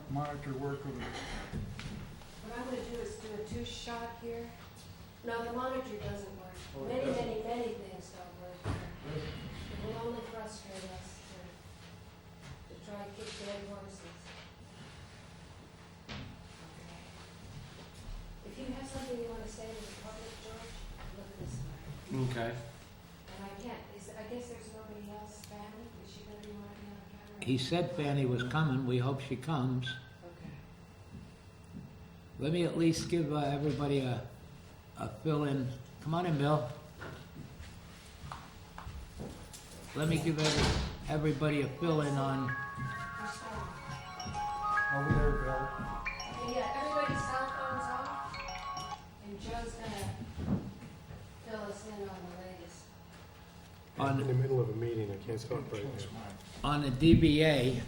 monitor work with it? What I'm gonna do is do a two-shot here. No, the monitor doesn't work. Oh, it Many, doesn't? many, many things don't work here. It will only frustrate us to try to kick dead horses. Okay. If you have something you wanna say to the public, George, look this way. Okay. And I can't, I guess there's nobody else, Fanny, is she gonna be wanting on camera? He said Fanny was coming. We hope she comes. Okay. Let me at least give everybody a fill-in. Come on in, Bill. Let me give everybody a fill-in on. We're starting. Over there, Bill. Okay, yeah, everybody's cell phones off, and Joe's gonna fill us in on the latest. I'm in on the middle of a meeting, I can't talk right now. on the DBA.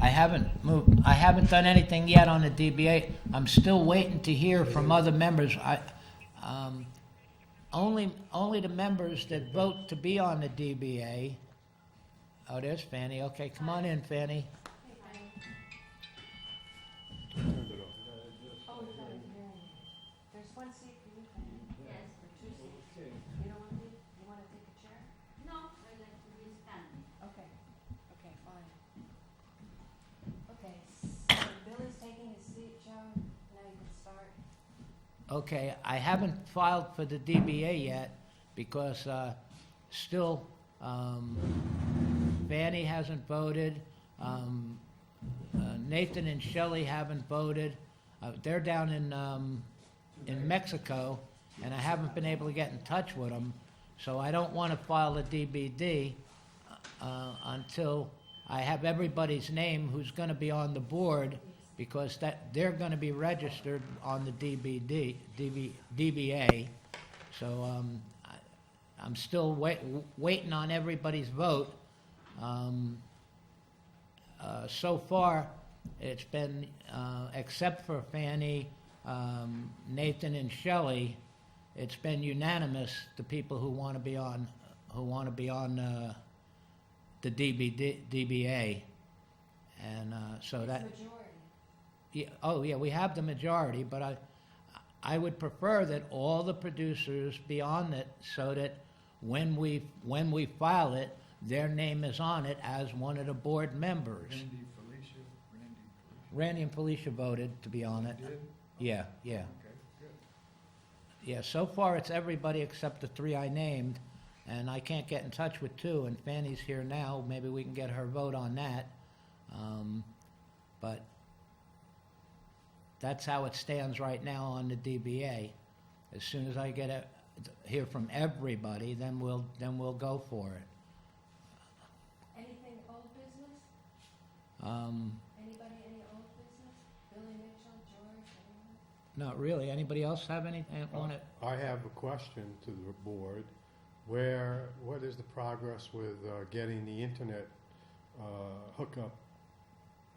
I haven't done anything yet on the DBA. I'm still waiting to hear from other members. Only the members that vote to be on the DBA. Oh, there's Fanny. Okay, come on in, Fanny. Hey, Fanny. Turned it off. Oh, we gotta hear you. There's one seat for you, Fanny. Yes. Or two seats. You don't want to, you wanna take a chair? No, I like to be standing. Okay, okay, fine. Okay, so Billy's taking his seat, Joe, now you can start. Okay, I haven't filed for the DBA yet because still Fanny hasn't voted. Nathan and Shelley haven't voted. They're down in Mexico, and I haven't been able to get in touch with them. So I don't want to file a DBD until I have everybody's name who's going to be on the board, because they're going to be registered on the DBA. So I'm still waiting on everybody's vote. So far, it's been, except for Fanny, Nathan, and Shelley, it's been unanimous, the people who want to be on the DBA. And so that. It's majority. Yeah, oh, yeah, we have the majority, but I would prefer that all the producers be on it so that when we file it, their name is on it as one of the board members. Randy and Felicia voted to be on it. Did? Yeah, yeah. Okay, good. Yeah, so far it's everybody except the three I named, and I can't get in touch with two, and Fanny's here now. Maybe we can get her vote on that. But that's how it stands right now on the DBA. As soon as I hear from everybody, then we'll go for it. Anything old business? Anybody, any old business? Billy Mitchell, George, anyone? Not really. Anybody else have anything? I have a question to the board. What is the progress with getting the internet hookup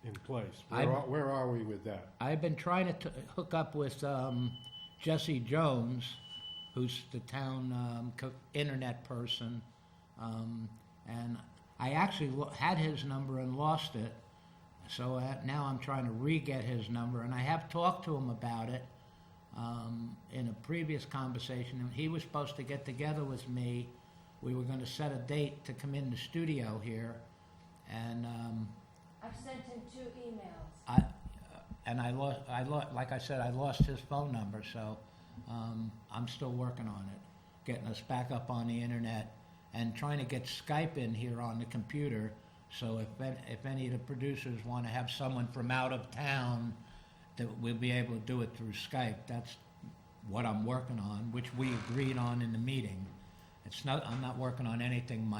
in place? Where are we with that? I've been trying to hook up with Jesse Jones, who's the town internet person, and I actually had his number and lost it. So now I'm trying to re-get his number, and I have talked to him about it in a previous conversation. And he was supposed to get together with me. We were going to set a date to come in the studio here, and I've sent him 2 emails. I lost, like I said, I lost his phone number. So I'm still working on it, getting us back up on the internet, and trying to get Skype in here on the computer. So if any of the producers want to have someone from out of town, that we'll be able to do it through Skype. That's what I'm working on, which we agreed on in the meeting. I'm not working on anything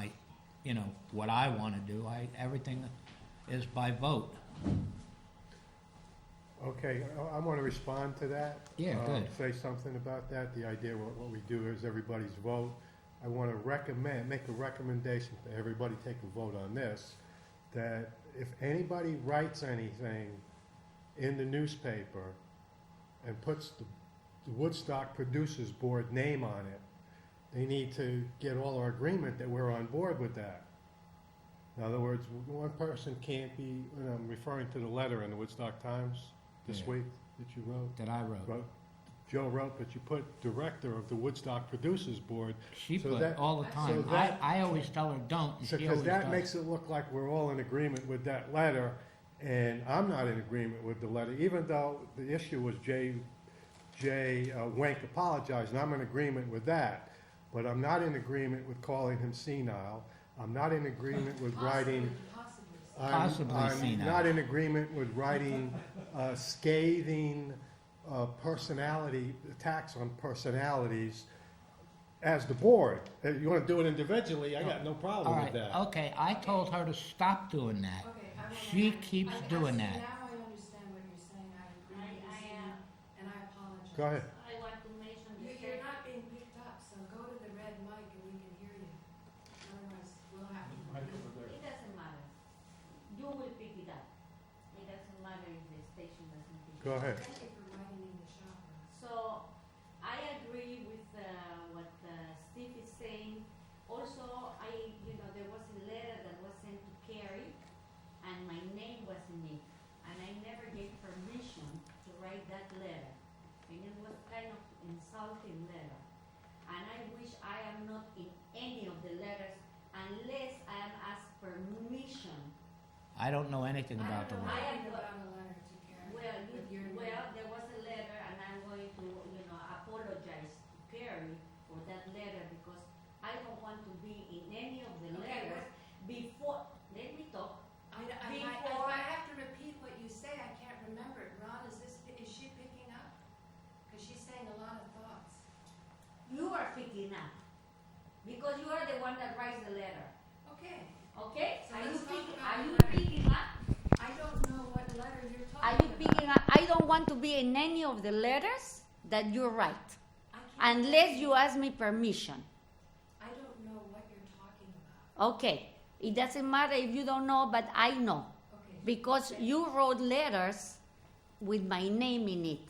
what I want to do. Everything is by vote. Okay, I want to respond to that. Yeah, good. Say something about that. The idea, what we do is everybody's vote. I want to make a recommendation to everybody take a vote on this, that if anybody writes anything in the newspaper and puts the Woodstock Producers Board name on it, they need to get all our agreement that we're on board with that. In other words, one person can't be, and I'm referring to the letter in the Woodstock Times this Yeah. week that you wrote. That I wrote. Joe wrote, but you put director of the Woodstock Producers Board. She So put that- all the time. so that- I always tell her don't, and she Because always that does. makes it look like we're all in agreement with that letter, and I'm not in agreement with the letter, even though the issue was Jay Wank apologized, and I'm in agreement with that. But I'm not in agreement with calling him senile. I'm not in agreement with writing. Possibly. Possibly I'm senile. not in agreement with writing scathing personality, attacks on personalities as the board. If you want to do it individually, I got no All problem with right, that. okay, I told her to stop doing that. Okay, I will. She keeps doing that. Now I understand what you're saying, I agree with you, and I apologize. Go ahead. I want to mention the You're second. not being picked up, so go to the red mic and we can hear you. Otherwise, we'll have to. Mike over there. It doesn't matter. You will pick it up. It doesn't matter if the station doesn't pick it Go up. ahead. Thank you for writing in the shop. So, I agree with what Steve is saying. Also, there was a letter that was sent to Carrie, and my name was in it. And I never gave permission to write that letter. And it was kind of insulting letter. And I wish I am not in any of the letters unless I am asked permission. I don't know anything about the I don't know letter. anything about a letter to Karen. with your name. There was a letter, and I'm going to, apologize to Carrie for that letter because I don't want to be in any of the Okay, letters before. Let me talk. If Before- I have to repeat what you say, I can't remember it. Ron, is she picking up? Because she's saying a lot of thoughts. You are picking up because you are the one that writes the letter. Okay, Okay? So Are you let's talk picking? about Are you the letter. picking up? I don't know what letter you're Are talking you about. picking up? I don't want to be in any of the letters that you write I can't- unless you ask me permission. I don't know what you're talking about. Okay. It doesn't matter if you don't know, but I know. Okay. Because you wrote letters with my name in it.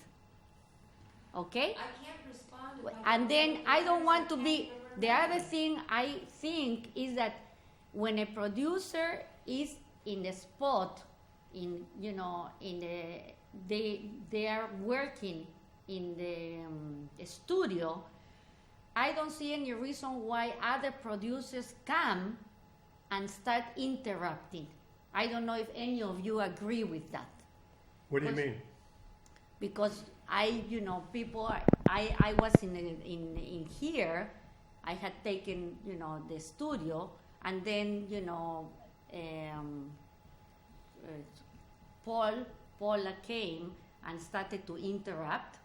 Okay? I can't respond if I don't And then know the I don't letters. want to can't be. even The remember. other thing I think is that when a producer is in the spot, in they are working in the studio, I don't see any reason why other producers come and start interrupting. I don't know if any of you agree with that. What do you Because- mean? Because people, I was in here, I had taken, the studio, and then, Paula came and started to interrupt.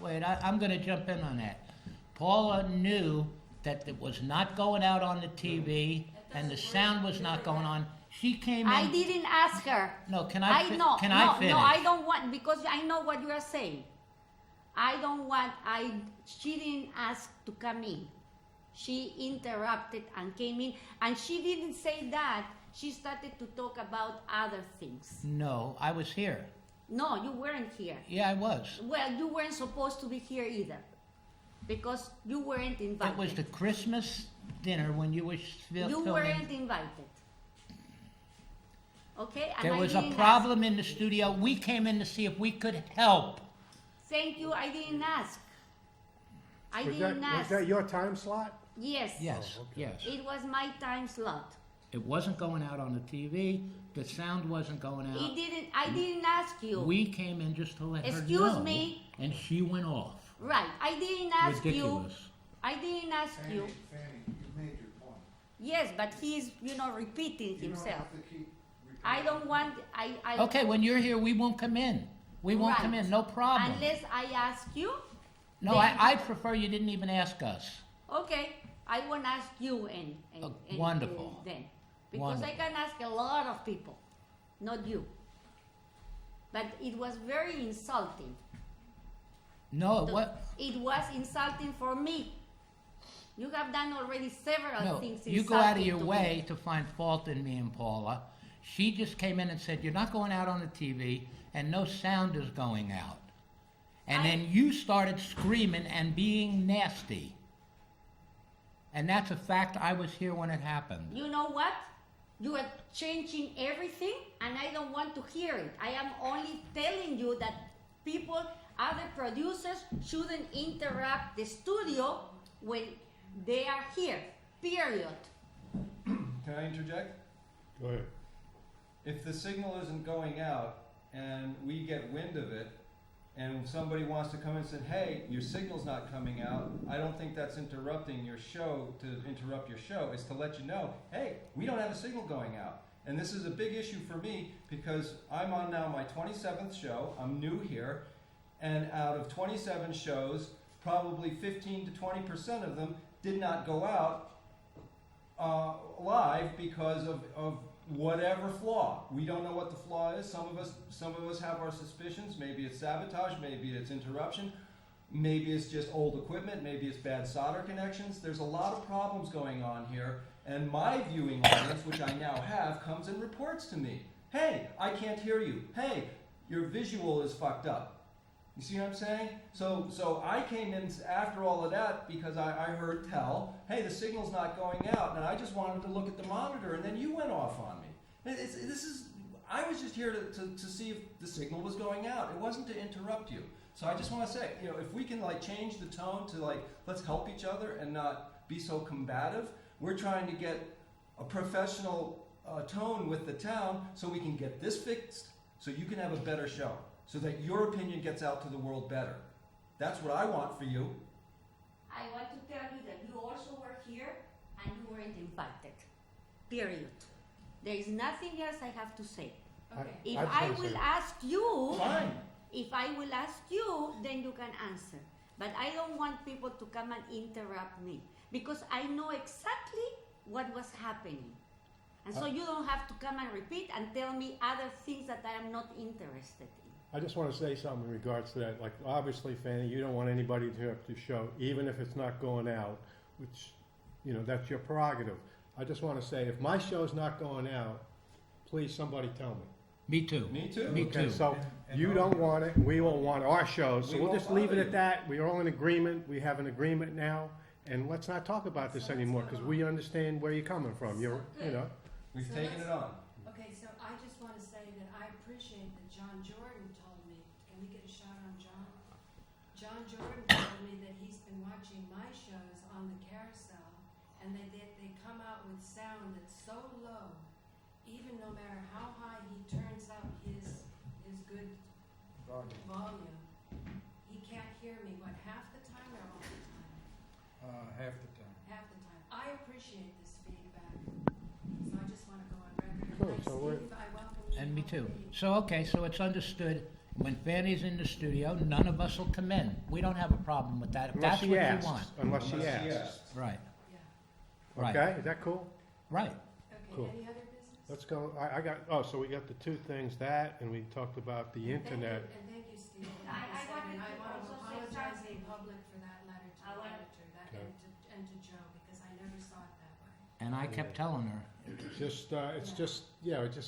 Wait, I'm gonna jump in on that. Paula knew that it was not going out on the TV, and the sound was not going on. She came in. I didn't ask her. No, can I I, know. can no, I finish? No, I don't want, because I know what you are saying. I don't want, she didn't ask to come in. She interrupted and came in, and she didn't say that. She started to talk about other things. No, I was here. No, you weren't here. Yeah, I was. Well, you weren't supposed to be here either, because you weren't invited. It was the Christmas dinner when you were You filming. weren't invited. Okay? And There I was a didn't problem in the studio. We came in to see if we could help. ask. Thank you, I didn't ask. I Was didn't that ask. your time slot? Yes. Yes, Oh, okay. yes. It was my time slot. It wasn't going out on the TV. The sound wasn't going out. I didn't ask you. We came in just to let her Excuse know. me. And she went off. Right. I didn't ask you. Ridiculous. I didn't ask you. Fanny, you made your point. Yes, but he's, repeating You don't himself. have to keep I repeating. don't want, I. Okay, when you're here, we won't come in. We won't come Right. in, no problem. Unless I ask you. No, then- I prefer you didn't even ask us. Okay, I won't ask you and Wonderful. then. Because I Wonderful. can ask a lot of people, not you. But it was very insulting. No, what? It was insulting for me. You have done already several No, things you go out of insulting your to way me. to find fault in me and Paula. She just came in and said, you're not going out on the TV and no sound is going out. And then you started screaming and being nasty. And that's a fact. I was here when it happened. You know what? You are changing everything, and I don't want to hear it. I am only telling you that people, other producers, shouldn't interrupt the studio when they are here. Period. Can I interject? Go ahead. If the signal isn't going out and we get wind of it, and somebody wants to come in and say, hey, your signal's not coming out, I don't think that's interrupting your show to interrupt your show. It's to let you know, hey, we don't have a signal going out. And this is a big issue for me because I'm on now my 27th show. I'm new here. And out of 27 shows, probably 15 to 20% of them did not go out live because of whatever flaw. We don't know what the flaw is. Some of us have our suspicions. Maybe it's sabotage, maybe it's interruption, maybe it's just old equipment, maybe it's bad solder connections. There's a lot of problems going on here, and my viewing audience, which I now have, comes and reports to me, hey, I can't hear you. Hey, your visual is fucked up. You see what I'm saying? So I came in after all of that because I heard tell, hey, the signal's not going out, and I just wanted to look at the monitor, and then you went off on me. I was just here to see if the signal was going out. It wasn't to interrupt you. So I just want to say, if we can change the tone to let's help each other and not be so combative. We're trying to get a professional tone with the town so we can get this fixed, so you can have a better show, so that your opinion gets out to the world better. That's what I want for you. I want to tell you that you also were here and you weren't impacted. Period. There is nothing else I have to say. Okay. If I just I wanna will say- ask you, Fine. if I will ask you, then you can answer. But I don't want people to come and interrupt me because I know exactly what was happening. And so you don't have to come and repeat and tell me other things that I am not interested in. I just want to say something in regards to that. Obviously, Fanny, you don't want anybody to interrupt your show, even if it's not going out, which, that's your prerogative. I just want to say, if my show's not going out, please, somebody tell me. Me too. Me too. Me Okay, too. so And you don't want it, we won't want our shows, so We we'll won't just leave it bother at you. that. We're all in agreement, we have an agreement now, and let's not talk about this anymore, because we understand where you're coming from. We've So taken let's- it on. Okay, so I just want to say that I appreciate that John Jordan told me, can we get a shot on John? John Jordan told me that he's been watching my shows on the carousel, and they come out with sound that's so low, even no matter how high he turns up his good volume, he can't hear me, half the time or all the time? Half the time. Half the time. I appreciate this feedback, so I just want to go on record. Cool, And so we're- Steve, I welcome you. And me home too. meeting. So it's understood. When Fanny's in the studio, none of us will come in. We don't have a problem with that. If Unless that's she what asks, you want. unless she Unless she asks. asks. Right, Yeah, right, Okay, is that cool? right. okay, Cool. any other business? Let's go, so we got the two things, that, and we talked about the internet. And thank you, Steve. I Like said, wanted and I to want to also say apologize in something. public for that letter to I the want- editor, Okay. and to Joe, because I never saw it that way. And I kept telling her,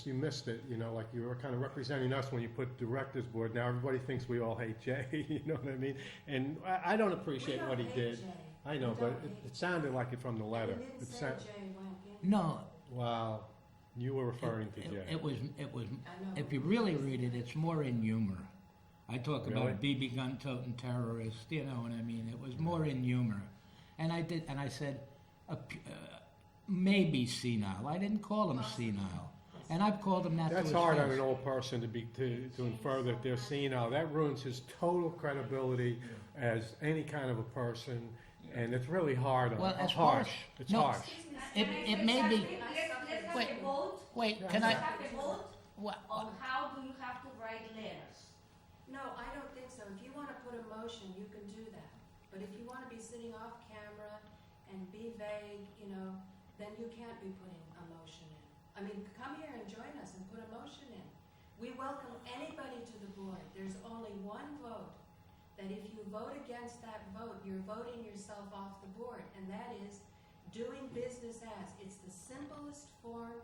You missed it, like you were kind of representing us when you put director's board. Now everybody thinks we all hate Jay, you know what I mean? And I don't appreciate We what he don't hate did. Jay. I know, We but don't hate it sounded like it from the letter. We didn't It say sound- Jay went in. no, Well, you were referring to it Jay. it was, I know. if you really read it, it's more in humor. I talk about Really? a BB gun toting terrorist, you know what I mean? It was more in humor. And I said, maybe senile. I didn't call him senile. And I've called him that to That's his hard on face. an old person to infer that they're senile. That ruins his total credibility as any kind of a person, and it's really hard on, Well, as it's far harsh. as- It's no. harsh. It- it may be- Let's Wait. have a vote. Wait, Yeah, can I I, Let's have a vote what, on how do you have to write letters. No, I don't think so. If you want to put a motion, you can do that. But if you want to be sitting off camera and be vague, then you can't be putting a motion in. I mean, come here and join us and put a motion in. We welcome anybody to the board. There's only one vote. That if you vote against that vote, you're voting yourself off the board. And that is doing business as. It's the simplest form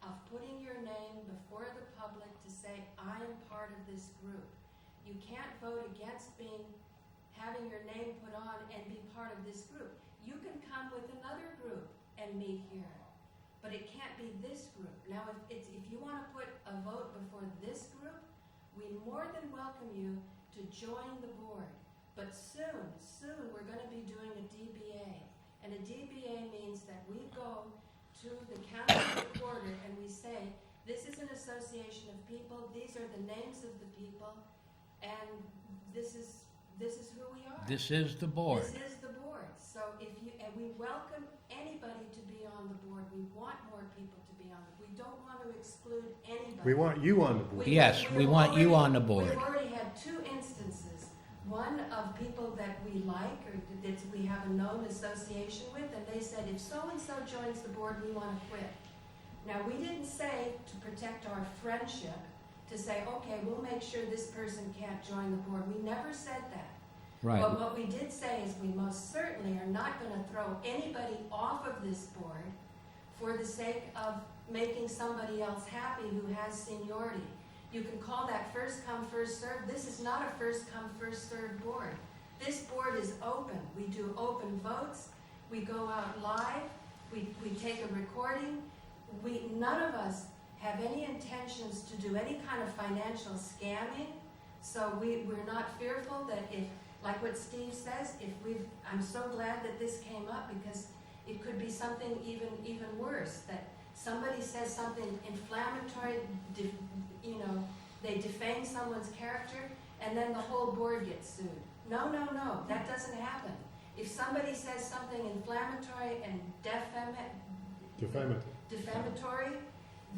of putting your name before the public to say, I am part of this group. You can't vote against having your name put on and be part of this group. You can come with another group and meet here, but it can't be this group. Now, if you want to put a vote before this group, we more than welcome you to join the board. But soon, we're going to be doing a DBA. And a DBA means that we go to the county recorder and we say, this is an association of people, these are the names of the people, and this is who we are. This is the board. This is the board. So and we welcome anybody to be on the board. We want more people to be on it. We don't want to exclude anybody. We want you on the board. Yes, we want you on the board. We've already had 2 instances. One of people that we like or that we have a known association with, and they said, if so-and-so joins the board, we want to quit. Now, we didn't say to protect our friendship, to say, okay, we'll make sure this person can't join the board. We never said that. Right. But what we did say is we most certainly are not going to throw anybody off of this board for the sake of making somebody else happy who has seniority. You can call that first come, first served. This is not a first come, first served board. This board is open. We do open votes. We go out live. We take a recording. None of us have any intentions to do any kind of financial scamming. So we're not fearful that if, like what Steve says, I'm so glad that this came up because it could be something even worse, that somebody says something inflammatory, they defame someone's character, and then the whole board gets sued. No, that doesn't happen. If somebody says something inflammatory and defamatory,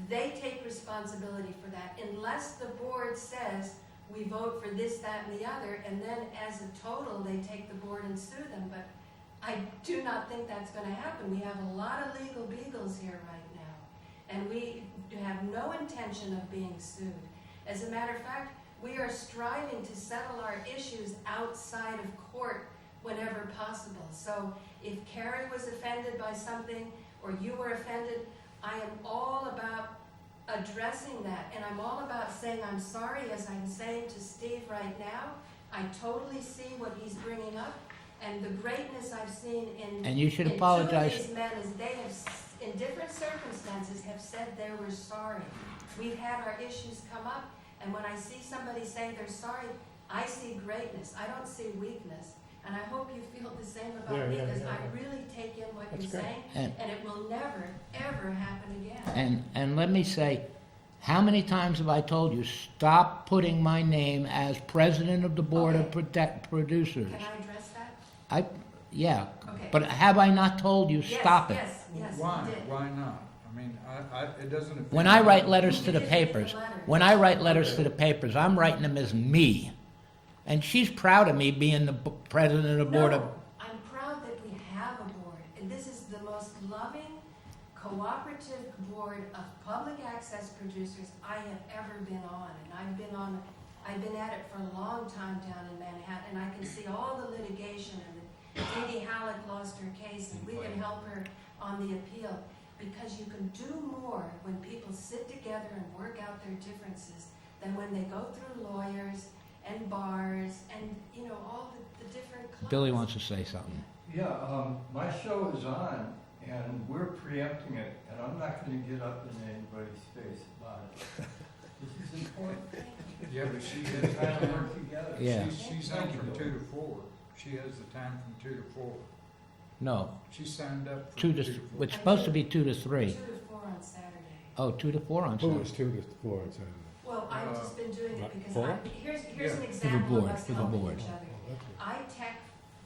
they take responsibility for that, unless the board says, we vote for this, that, and the other, and then as a total, they take the board and sue them. But I do not think that's going to happen. We have a lot of legal beagles here right now, and we have no intention of being sued. As a matter of fact, we are striving to settle our issues outside of court whenever possible. So if Carrie was offended by something, or you were offended, I am all about addressing that, and I'm all about saying I'm sorry, as I'm saying to Steve right now. I totally see what he's bringing up, and the greatness I've seen in And you should in apologize. two of these men is they have, in different circumstances, have said they were sorry. We've had our issues come up, and when I see somebody say they're sorry, I see greatness. I don't see weakness. And I hope you feel the same about me, because I really take in what That's you're good. saying, and it will never, ever happen again. And let me say, how many times have I told you, stop putting my name as president of the board of producers? Can I address that? Yeah, Okay. but have I not told you, stop it? Yes, you Why? did. Why not? I mean, it doesn't. appear- When I write letters to the You did read the papers, letter. I'm writing them as me. And she's proud of me being the president of the board of, No, I'm proud that we have a board, and this is the most loving, cooperative board of public access producers I have ever been on. And I've been at it for a long time down in Manhattan, and I can see all the litigation, and Dee Dee Halleck lost her case, and we can help her on the appeal, because you can do more when people sit together and work out their differences than when they go through lawyers and bars and, all the different clubs. Billy wants to say something. Yeah, my show is on, and we're preempting it, and I'm not gonna get up in anybody's face about it. This is important. Yeah, but she We're has trying to time. work together. Yeah. She's on from 2 to 4. She has the time from 2 to 4. No, She signed up for 2 2 to, to 4. it's supposed to be 2 to 3. 2 to 4 on Saturday. Oh, 2 to 4 on Who Saturday. was 2 to 4 on Saturday? Well, I've just been doing it because Four? here's Yeah. an example of board, us for the helping board. each other. I tech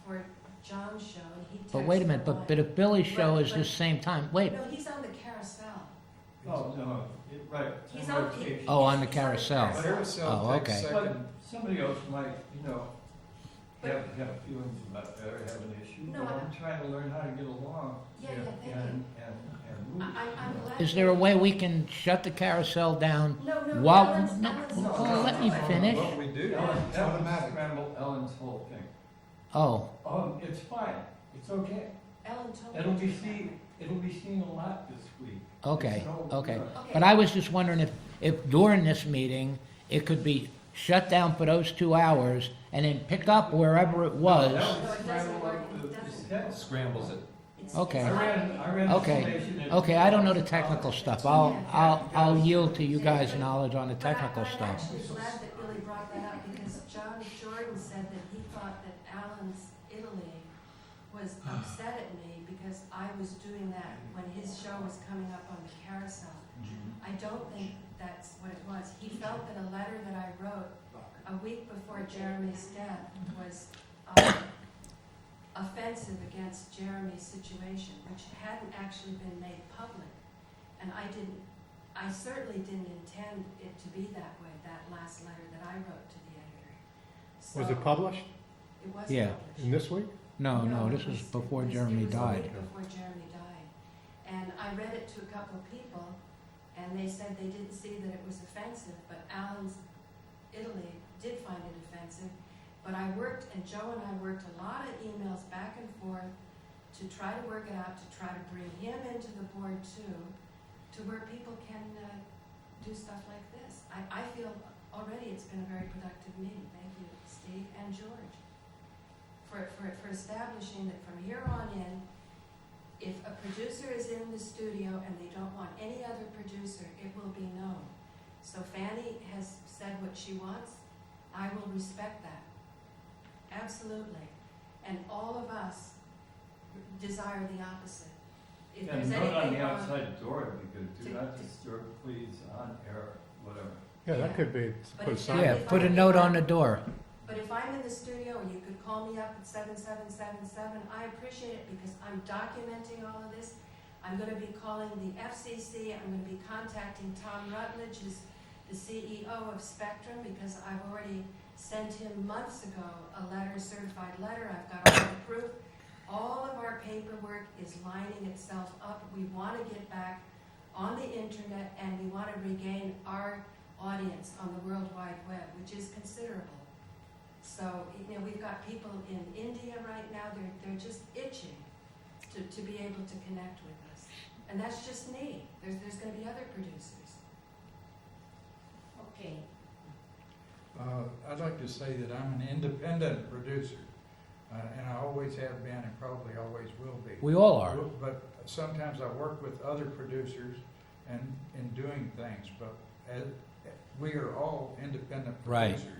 for John's show, and he techs But wait a minute, for but mine. if Billy's show is the But- same time, wait, No, he's on the carousel. Oh, no, right. He's I'm on- rotation. oh, on the He's on the carousel. carousel. Carousel Oh, takes okay. But second. somebody else might, have feelings about that or have an issue, No, but I- I'm trying to learn how to get along Yeah, thank you. and move. I'm glad. Is there a way we can shut the carousel down? No, While- Ellen's- no, Ellen's no, fine. let me finish. What we do, Ellen, it's that would automatic. scramble Ellen's whole thing. Oh, It's fine, it's okay. Ellen told me. It'll be to do seen, it'll be seen a lot this week. okay, It's no- okay. that. Okay. But I was just wondering if during this meeting, it could be shut down for those 2 hours and then pick up wherever it No, was. that No, would it doesn't scramble work. up It the doesn't. schedule. Scrambles it. It's Okay. not I ran the Okay. station at- Okay, I don't know the technical stuff. I'll yield to you guys' knowledge on the technical But I'm stuff. actually glad that Billy brought that up, because John Jordan said that he thought that Alan's Italy was upset at me because I was doing that when his show was coming up on the carousel. I don't think that's what it was. He felt that a letter that I wrote a week before Jeremy's death was offensive against Jeremy's situation, which hadn't actually been made public. And I certainly didn't intend it to be that way, that last letter that I wrote to the editor. Was So it published It was Yeah. published. in this week? No, it this was was- before it was- Jeremy it was a died. week before Jeremy died. And I read it to a couple of people, and they said they didn't see that it was offensive, but Alan's Italy did find it offensive. But I worked, and Joe and I worked a lot of emails back and forth to try to work it out, to try to bring him into the board too, to where people can do stuff like this. I feel already it's been a very productive meeting. Thank you, Steve and George, for establishing that from here on in, if a producer is in the studio and they don't want any other producer, it will be known. So Fanny has said what she wants. I will respect that. Absolutely. And all of us desire the opposite. If And there's note on anything the wrong, outside door, because do To- not disturb, please, on air, whatever. Yeah, that could be, But put a if sign. Yeah, put a note on the door. but if I'm in the studio and you could call me up at 7777, I appreciate it because I'm documenting all of this. I'm gonna be calling the FCC, I'm gonna be contacting Tom Rutledge, who's the CEO of Spectrum, because I've already sent him months ago a letter, certified letter, I've got all the proof. All of our paperwork is lining itself up. We wanna get back on the internet and we wanna regain our audience on the World Wide Web, which is considerable. So, you know, we've got people in India right now, they're just itching to be able to connect with us. And that's just me. There's gonna be other producers. Okay, I'd like to say that I'm an independent producer, and I always have been and probably always will be. We all are. But sometimes I work with other producers and in doing things, but we are all independent Right. producers.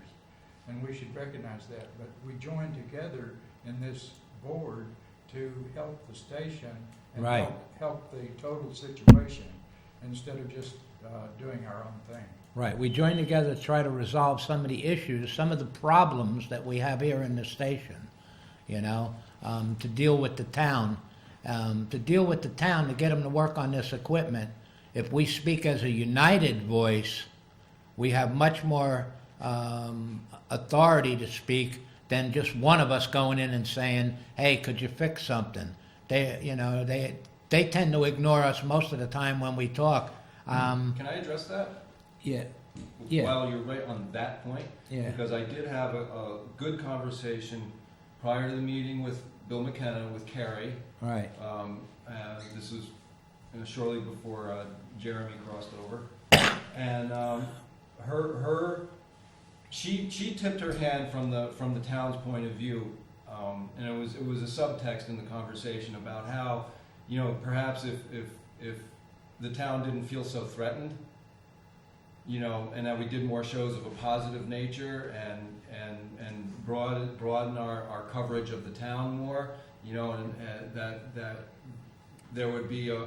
And we should recognize that, but we join together in this board to help the station and Right. help the total situation instead of just doing our own thing. Right, we join together to try to resolve some of the issues, some of the problems that we have here in the station, you know, to deal with the town. To deal with the town, to get them to work on this equipment, if we speak as a united voice, we have much more authority to speak than just one of us going in and saying, hey, could you fix something? They tend to ignore us most of the time when we talk. Can I address that? Yeah, yeah. While you're right on that point, yeah, because I did have a good conversation prior to the meeting with Bill McKenna, with Carrie. right. This was shortly before Jeremy crossed over, and she tipped her hand from the town's point of view, and it was a subtext in the conversation about how, you know, perhaps if the town didn't feel so threatened, you know, and that we did more shows of a positive nature and broaden our coverage of the town more, you know, and that there would be a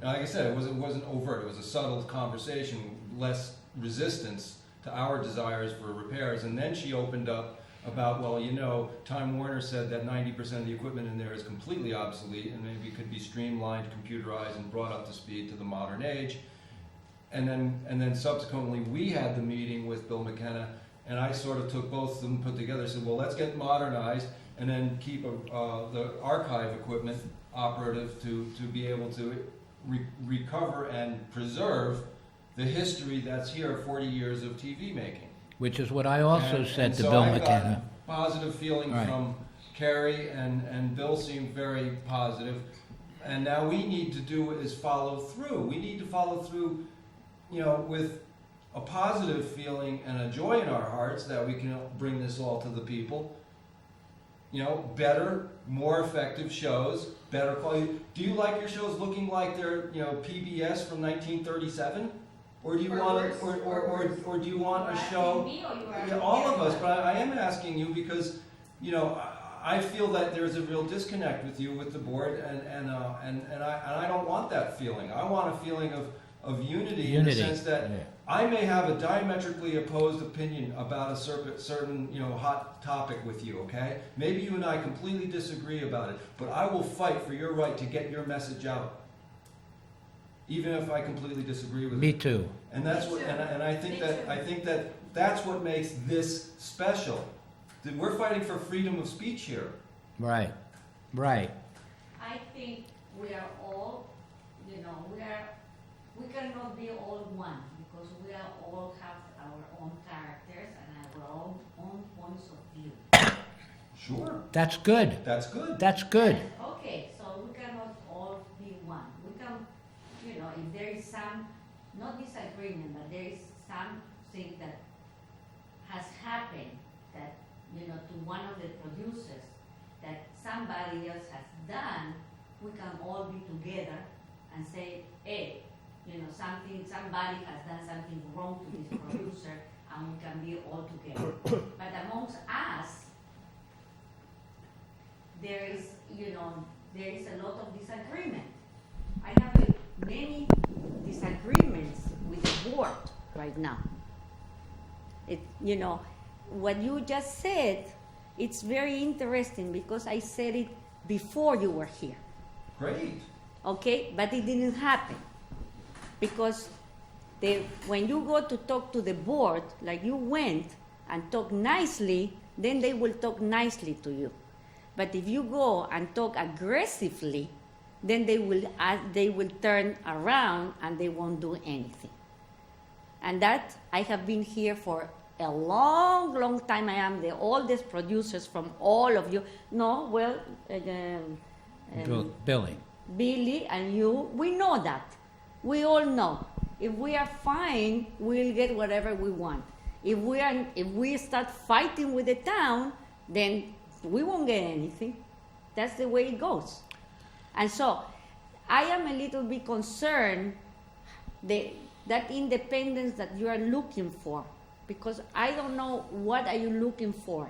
like I said, it wasn't overt. It was a subtle conversation, less resistance to our desires for repairs. And then she opened up about, well, you know, Time Warner said that 90% of the equipment in there is completely obsolete and maybe could be streamlined, computerized, and brought up to speed to the modern age. And then subsequently, we had the meeting with Bill McKenna, and I sort of took both of them put together. Said, well, let's get modernized, and then keep the archive equipment operative to be able to recover and preserve the history that's here, 40 years of TV making. Which is what I also And- said and to so Bill I got McKenna. Positive feeling Right. from Carrie, and Bill seemed very positive. And now we need to do is follow through. We need to follow through, you know, with a positive feeling and a joy in our hearts that we can bring this all to the people. You know, better, more effective shows, better quality. Do you like your shows looking like they're, you know, PBS from 1937? Or do you Or want, worse, or do you want a You asking show? me or you are Yeah, all of us, asking but I am asking you because, you know, I feel that there's a real disconnect with you, with the board, and I don't want that feeling. I want a feeling of unity in the sense that yeah. I may have a diametrically opposed opinion about a certain, you know, hot topic with you, okay? Maybe you and I completely disagree about it, but I will fight for your right to get your message out, even if I completely disagree with Me it. too. And that's Me what, too. and I think Me that, too. I think that that's what makes this special. That we're fighting for freedom of speech here. Right, right. I think we are all, you know, we cannot be all one because we are all have our own characters and our own points of view. Sure. That's good. That's good. That's good. Okay, so we cannot all be one. We can, you know, if there is some, not disagreement, but there is something that has happened that, you know, to one of the producers that somebody else has done, we can all be together and say, hey, you know, somebody has done something wrong to this producer, and we can be all together. But amongst us, there is, you know, there is a lot of disagreement. I have many disagreements with the board right now. It, you know, what you just said, it's very interesting because I said it before you were here, Great. okay? But it didn't happen because when you go to talk to the board, like you went and talk nicely, then they will talk nicely to you. But if you go and talk aggressively, then they will turn around and they won't do anything. And that, I have been here for a long, long time. I am the oldest producers from all of you. No, well, Billy. Billy and you, we know that. We all know. If we are fine, we'll get whatever we want. If we start fighting with the town, then we won't get anything. That's the way it goes. And so, I am a little bit concerned that independence that you are looking for, because I don't know what are you looking for.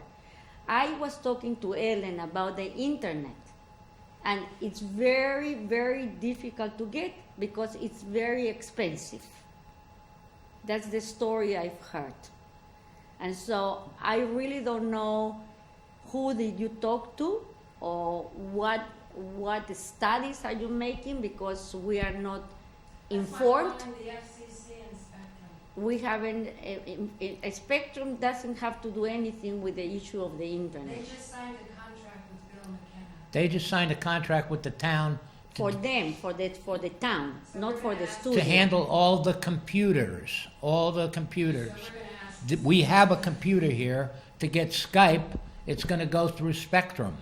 I was talking to Ellen about the internet, and it's very, very difficult to get because it's very expensive. That's the story I've heard. And so I really don't know who did you talk to or what studies are you making, because we are not informed. That's why I'm calling the FCC and Spectrum. We haven't, a Spectrum doesn't have to do anything with the issue of the internet. They just signed a contract with Bill McKenna. They just signed a contract with the town For them, for the town, So not we're for gonna the ask- studio. to handle all the computers, all the So computers. we're gonna ask. We have a computer here. To get Skype, it's gonna go through Spectrum.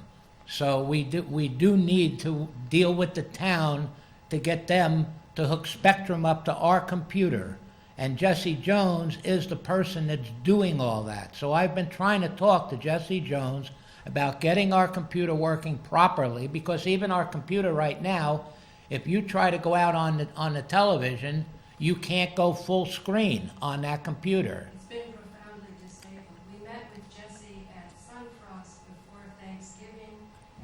So we do need to deal with the town to get them to hook Spectrum up to our computer. And Jesse Jones is the person that's doing all that. So I've been trying to talk to Jesse Jones about getting our computer working properly, because even our computer right now, if you try to go out on the television, you can't go full screen on that computer. It's been profoundly disabled. We met with Jesse at Sunfrost before Thanksgiving,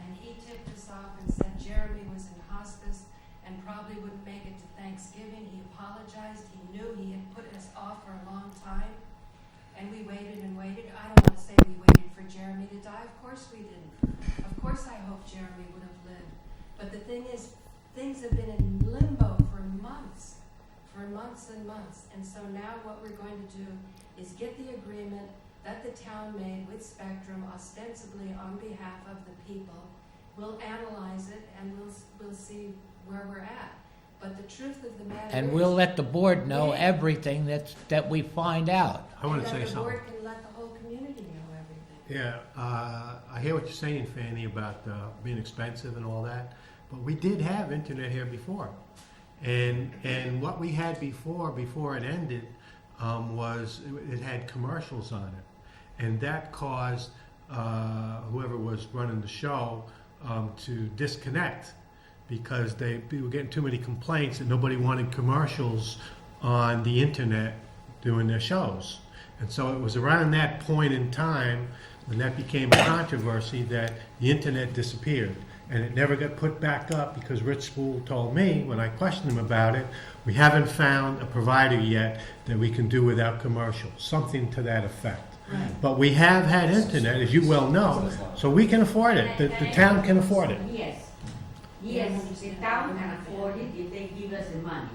and he tipped us off and said Jeremy was in hospice and probably wouldn't make it to Thanksgiving. He apologized. He knew he had put us off for a long time, and we waited and waited. I don't want to say we waited for Jeremy to die. Of course we didn't. Of course I hope Jeremy would have lived. But the thing is, things have been in limbo for months and months. And so now what we're going to do is get the agreement that the town made with Spectrum, ostensibly on behalf of the people. We'll analyze it and we'll see where we're at. But the truth of the matter is. And we'll let the board know everything that we find out. I want to and say that the something. board can let the whole community know everything. Yeah, I hear what you're saying, Fanny, about being expensive and all that, but we did have internet here before. And what we had before it ended, was it had commercials on it. And that caused whoever was running the show to disconnect because they were getting too many complaints and nobody wanted commercials on the internet doing their shows. And so it was around that point in time when that became a controversy that the internet disappeared. And it never got put back up because Rich Spool told me when I questioned him about it, we haven't found a provider yet that we can do without commercials, something to that effect. Right. But we have had internet, as you well know, so we can afford it. The town can afford it. Yes. Yes, the town can afford it if they give us the money.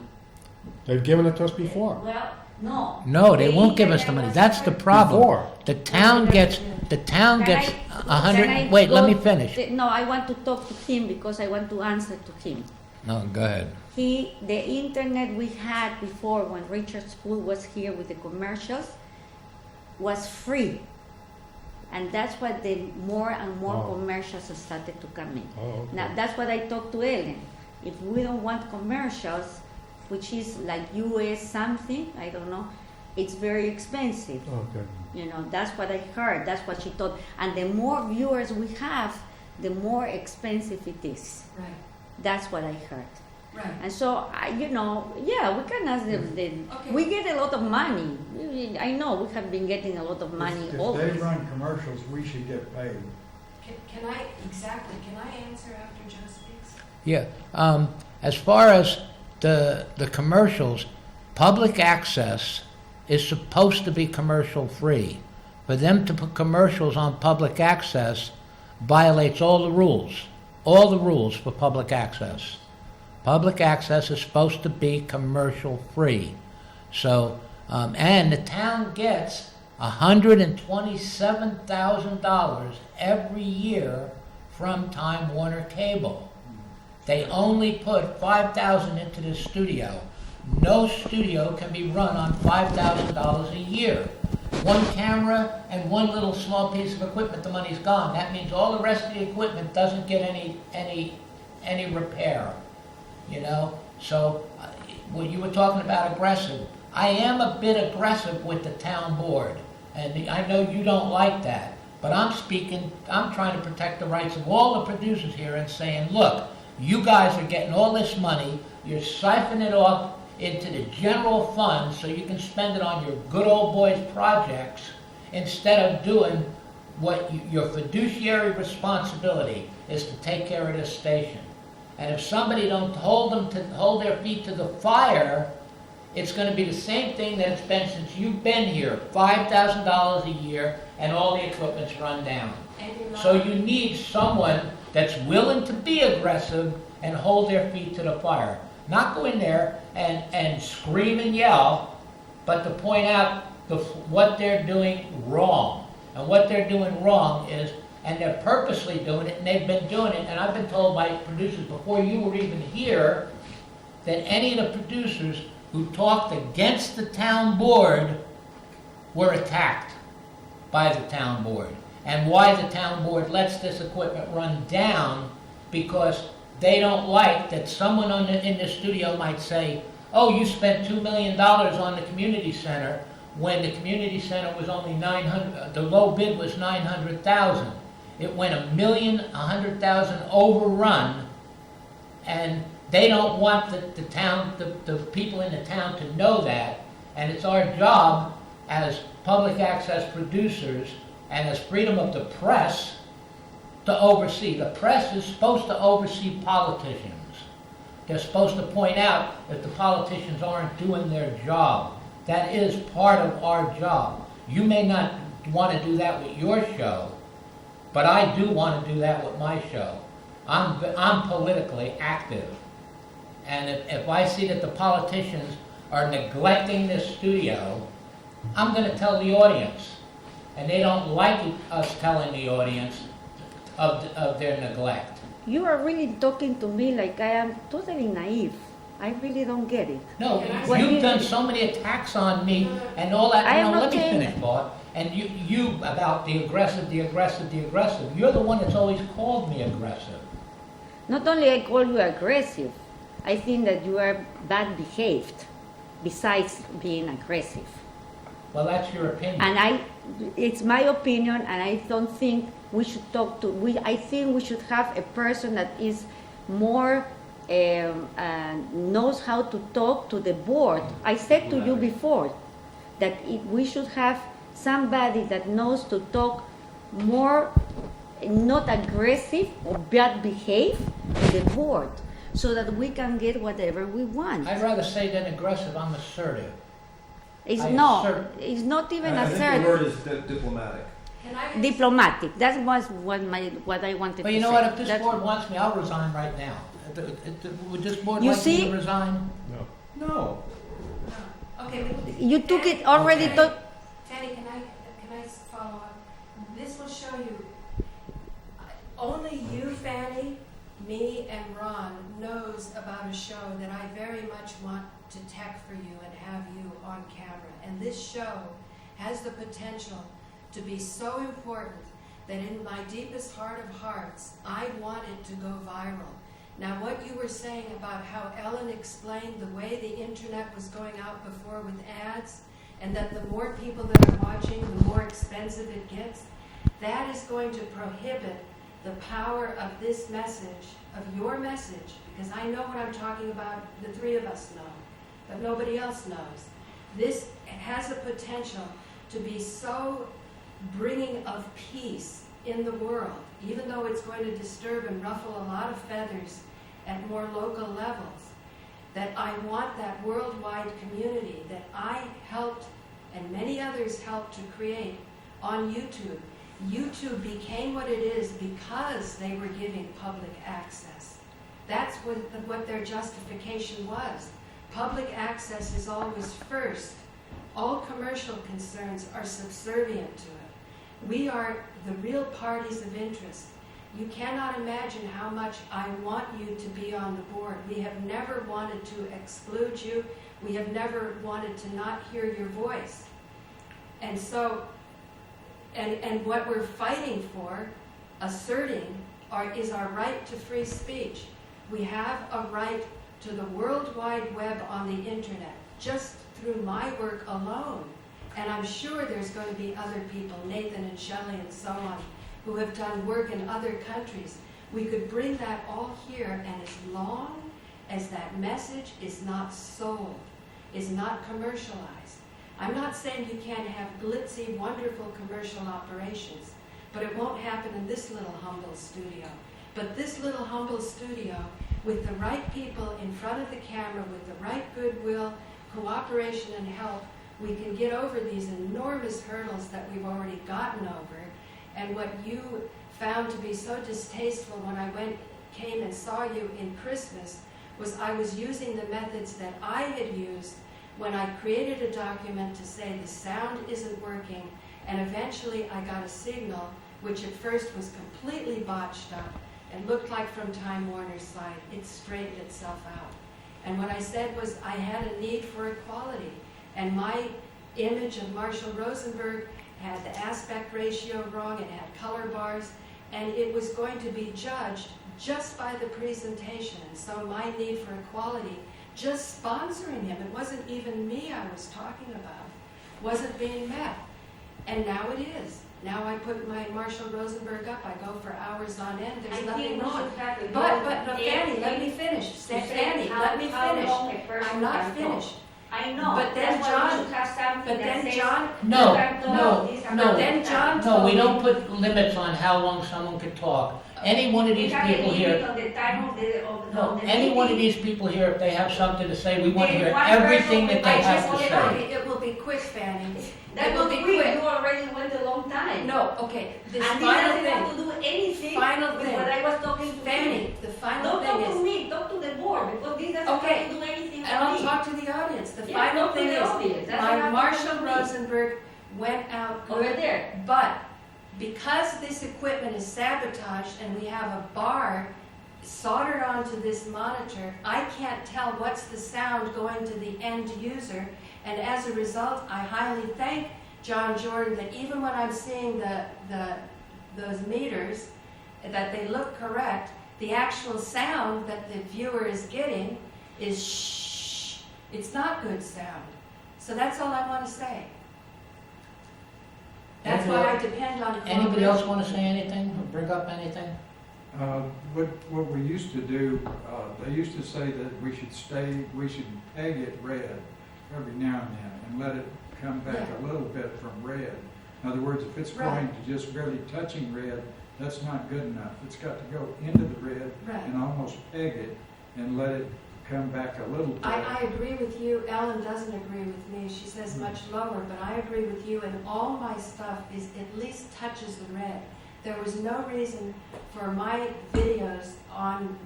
They've given it to us before. Well, no. No, they won't give us the money. That's the problem. Before. The town gets Can I- 100, can I wait, let go me finish. No, I want to talk to him because I want to answer to him. No, go ahead. The internet we had before when Richard Spool was here with the commercials was free. And that's why the more and more Oh. commercials started to come in. Oh, okay. Now, that's what I talked to Ellen. If we don't want commercials, which is like US something, I don't know, it's very expensive. Okay. You know, that's what I heard. That's what she told. And the more viewers we have, the more expensive it is. Right, That's what I heard. right. And so, we can ask them. Okay. We get a lot of money. I know we have been getting a lot of money If always. they run commercials, we should get paid. Can I answer after Joe speaks? Yeah, as far as the commercials, public access is supposed to be commercial free. For them to put commercials on public access violates all the rules for public access. Public access is supposed to be commercial free. So, and the town gets $127,000 every year from Time Warner Cable. They only put $5,000 into the studio. No studio can be run on $5,000 a year. One camera and one little small piece of equipment, the money's gone. That means all the rest of the equipment doesn't get any repair, you know? So, when you were talking about aggressive, I am a bit aggressive with the town board. And I know you don't like that, but I'm trying to protect the rights of all the producers here and saying, look, you guys are getting all this money, you're siphoning it off into the general fund so you can spend it on your good old boys projects instead of doing what your fiduciary responsibility is to take care of this station. And if somebody don't hold their feet to the fire, it's going to be the same thing that it's been since you've been here, $5,000 a year, and all the equipment's run down. And you're not. So you need someone that's willing to be aggressive and hold their feet to the fire. Not go in there and scream and yell, but to point out what they're doing wrong. And what they're doing wrong is, and they're purposely doing it, and they've been doing it, and I've been told by producers before you were even here, that any of the producers who talked against the town board were attacked by the town board. And why the town board lets this equipment run down, because they don't like that someone in the studio might say, oh, you spent $2 million on the community center, when the community center was only $900,000, the low bid was $900,000. It went $1,100,000 overrun, and they don't want the town, the people in the town to know that, and it's our job as public access producers and as freedom of the press to oversee. The press is supposed to oversee politicians. They're supposed to point out if the politicians aren't doing their job. That is part of our job. You may not want to do that with your show, but I do want to do that with my show. I'm politically active. And if I see that the politicians are neglecting this studio, I'm going to tell the audience. And they don't like us telling the audience of their neglect. You are really talking to me like I am totally naive. I really don't get it. No, What you've you- done so many attacks on me and all that. I am No, not let me saying finish, that. Bob. And you about the aggressive. You're the one that's always called me aggressive. Not only I call you aggressive, I think that you are bad behaved besides being aggressive. Well, that's your opinion. And it's my opinion, and I don't think we should talk to, I think we should have a person that is more, knows how to talk to the board. I said to you before that we should have somebody that knows to talk more, not aggressive or bad behave to the board, so that we can get whatever we want. I'd rather say than aggressive, I'm assertive. It's I no, assert- it's not even I think assertive. the word is diplomatic. Can I? Diplomatic. That was what I wanted But to you know say. what, if this That's- board wants me, I'll resign right now. Would this board You like me see- to resign? No. No. Okay, but You took it already. Okay. Fanny, can I follow up? This will show you, only you, Fanny, me, and Ron knows about a show that I very much want to tech for you and have you on camera. And this show has the potential to be so important that in my deepest heart of hearts, I want it to go viral. Now, what you were saying about how Ellen explained the way the internet was going out before with ads, and that the more people that are watching, the more expensive it gets, that is going to prohibit the power of this message, of your message, because I know what I'm talking about, the three of us know, but nobody else knows. This has a potential to be so bringing of peace in the world, even though it's going to disturb and ruffle a lot of feathers at more local levels, that I want that worldwide community that I helped and many others helped to create on YouTube. YouTube became what it is because they were giving public access. That's what their justification was. Public access is always first. All commercial concerns are subservient to it. We are the real parties of interest. You cannot imagine how much I want you to be on the board. We have never wanted to exclude you. We have never wanted to not hear your voice. And so, and what we're fighting for, asserting, is our right to free speech. We have a right to the World Wide Web on the internet, just through my work alone. And I'm sure there's going to be other people, Nathan and Shelley and so on, who have done work in other countries. We could bring that all here, and as long as that message is not sold, is not commercialized. I'm not saying you can't have glitzy, wonderful commercial operations, but it won't happen in this little humble studio. But this little humble studio, with the right people in front of the camera, with the right goodwill, cooperation, and help, we can get over these enormous hurdles that we've already gotten over. And what you found to be so distasteful when I came and saw you in Christmas was I was using the methods that I had used when I created a document to say the sound isn't working, and eventually I got a signal which at first was completely botched up and looked like from Time Warner's side. It straightened itself out. And what I said was I had a need for equality, and my image of Marshall Rosenberg had the aspect ratio wrong, it had color bars, and it was going to be judged just by the presentation. And so my need for equality, just sponsoring him, it wasn't even me I was talking about, wasn't being met. And now it is. Now I put my Marshall Rosenberg up, I go for hours on end, there's nothing wrong. But no, Fanny, let me finish. Fanny, let me finish. I'm not finished. I know. But then That's why John- we should have something But that then says John, No, you can talk no, this no. amount Then of John time. No, we told don't me- put limits on how long someone can talk. Any one of We these have a people limit here, on the time of the no, of the any one of meeting. these people here, if they have something to say, we want to Then hear one everything person that they will- have I to just say. want it will be quick, Fanny. That It will was be quick. quick. You already went a long time. No, okay, this And this final doesn't thing, have to do anything Final with thing. what I was talking to Fanny, the final Don't thing talk to is, me, talk to the board, because this doesn't Okay. have to do anything and I'll with me. talk to the audience, the Yeah, final talk to thing the is, audience. That's my what I'm Marshall talking to me. Rosenberg went out Over good, there. but because this equipment is sabotaged and we have a bar soldered onto this monitor, I can't tell what's the sound going to the end user, and as a result, I highly thank John Jordan that even when I'm seeing those meters, that they look correct, the actual sound that the viewer is getting is shh. It's not good sound. So that's all I want to say. That's why I depend on cooperation. Anybody else wanna say anything, or bring up anything? What we used to do, they used to say that we should peg it red every now and then and let it come back a little bit from red. In other words, if it's Right. going to just barely touching red, that's not good enough. It's got to go into the red Right. and almost peg it and let it come back a little bit. I agree with you. Ellen doesn't agree with me. She says much lower, but I agree with you, and all my stuff is at least touches the red. There was no reason for my videos on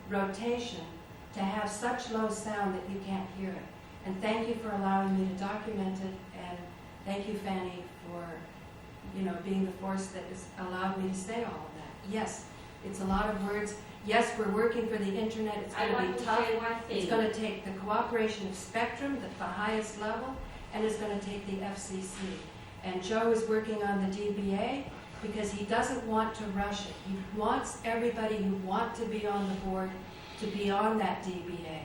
rotation to have such low sound that you can't hear it. And thank you for allowing me to document it, and thank you, Fanny, for, being the force that has allowed me to say all of that. Yes, it's a lot of words. Yes, we're working for the internet. It's I going to want be to tough. say one It's thing. going to take the cooperation of Spectrum at the highest level, and it's going to take the FCC. And Joe is working on the DBA because he doesn't want to rush it. He wants everybody who want to be on the board to be on that DBA.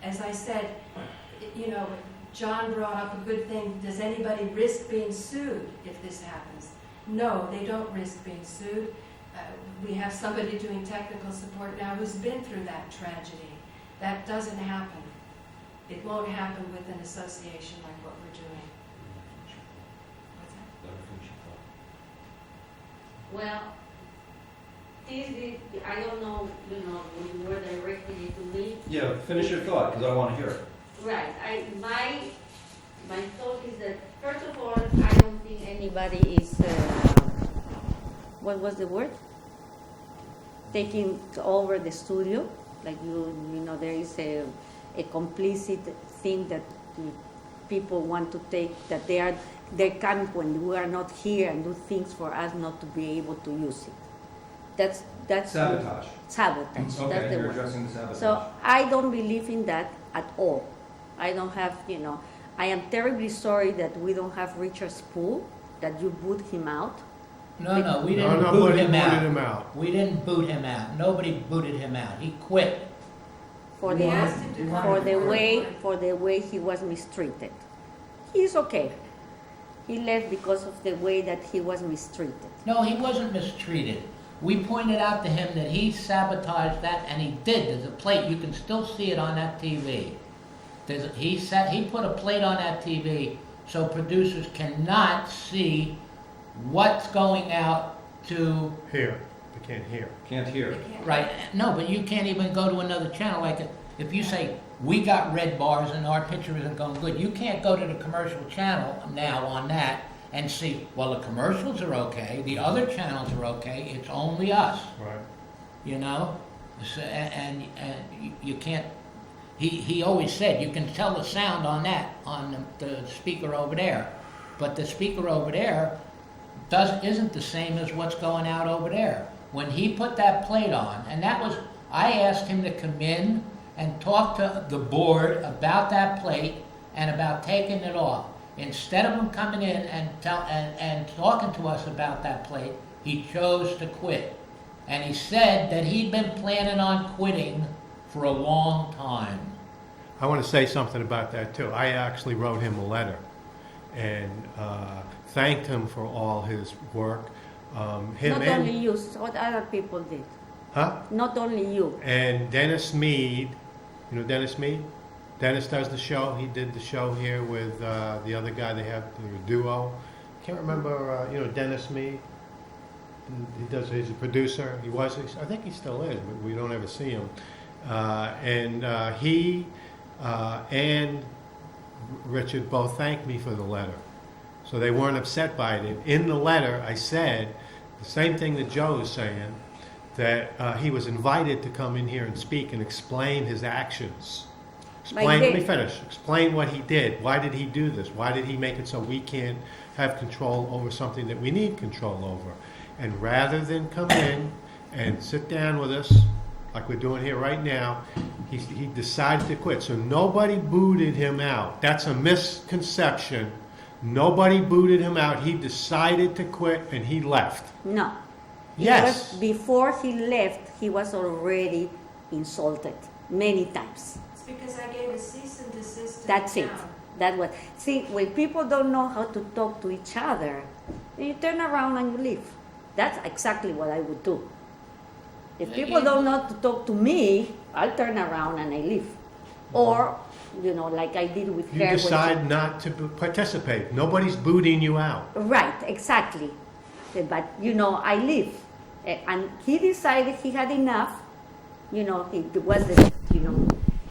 As I said, John brought up a good thing. Does anybody risk being sued if this happens? No, they don't risk being sued. We have somebody doing technical support now who's been through that tragedy. That doesn't happen. It won't happen with an association like what we're doing. What's that? Well, I don't know, when you were directing it to me. Yeah, finish your thought, because I want to hear it. Right, my thought is that, first of all, I don't think anybody is, what was the word? Taking over the studio, like there is a complicit thing that people want to take, that they come when we are not here and do things for us not to be able to use it. That's Sabotage. sabotage. That's Okay, the you're word. addressing the sabotage. So I don't believe in that at all. I don't have, I am terribly sorry that we don't have Richard Spool, that you boot him out. No, we No, didn't boot nobody him booted out. him out. We didn't boot him out. Nobody booted him out. He quit. For We the asked him to come for the forward. way he was mistreated. He's okay. He left because of the way that he was mistreated. No, he wasn't mistreated. We pointed out to him that he sabotaged that, and he did. There's a plate. You can still see it on that TV. He put a plate on that TV so producers cannot see what's going out to. Here, they can't hear. Can't hear. They can't- Right, no, but you can't even go to another channel, like, if you say, we got red bars and our picture isn't going good, you can't go to the commercial channel now on that and see, well, the commercials are okay, the other channels are okay, it's only us, Right. So, and you can't, he always said, you can tell the sound on that, on the speaker over there, but the speaker over there isn't the same as what's going out over there. When he put that plate on, and I asked him to come in and talk to the board about that plate and about taking it off. Instead of him coming in and talking to us about that plate, he chose to quit. And he said that he'd been planning on quitting for a long time. I want to say something about that too. I actually wrote him a letter and thanked him for all his work. Not only you, what other people did. Huh? Not only you. And Dennis Mead, you know Dennis Mead? Dennis does the show. He did the show here with the other guy they have, the duo. Can't remember, Dennis Mead? He's a producer. He was, I think he still is, but we don't ever see him. He and Richard both thanked me for the letter. So they weren't upset by it. In the letter, I said the same thing that Joe is saying, that he was invited to come in here and speak and explain his actions. Let me finish. Explain what he did. Why did he do this? Why did he make it so we can't have control over something that we need control over? And rather than come in and sit down with us, like we're doing here right now, he decided to quit. So nobody booted him out. That's a misconception. Nobody booted him out. He decided to quit and he left. No. Yes. Before he left, he was already insulted many times. It's because I gave a cease and desist to That's the it. town. That was. See, when people don't know how to talk to each other, and you turn around and you leave. That's exactly what I would do. If people don't know to talk to me, I'll turn around and I leave. Or, you know, like I did with You her. when she- decide not to participate. Nobody's booting you out. Right, exactly. But, you know, I leave. And he decided he had enough. You know, it wasn't, you know,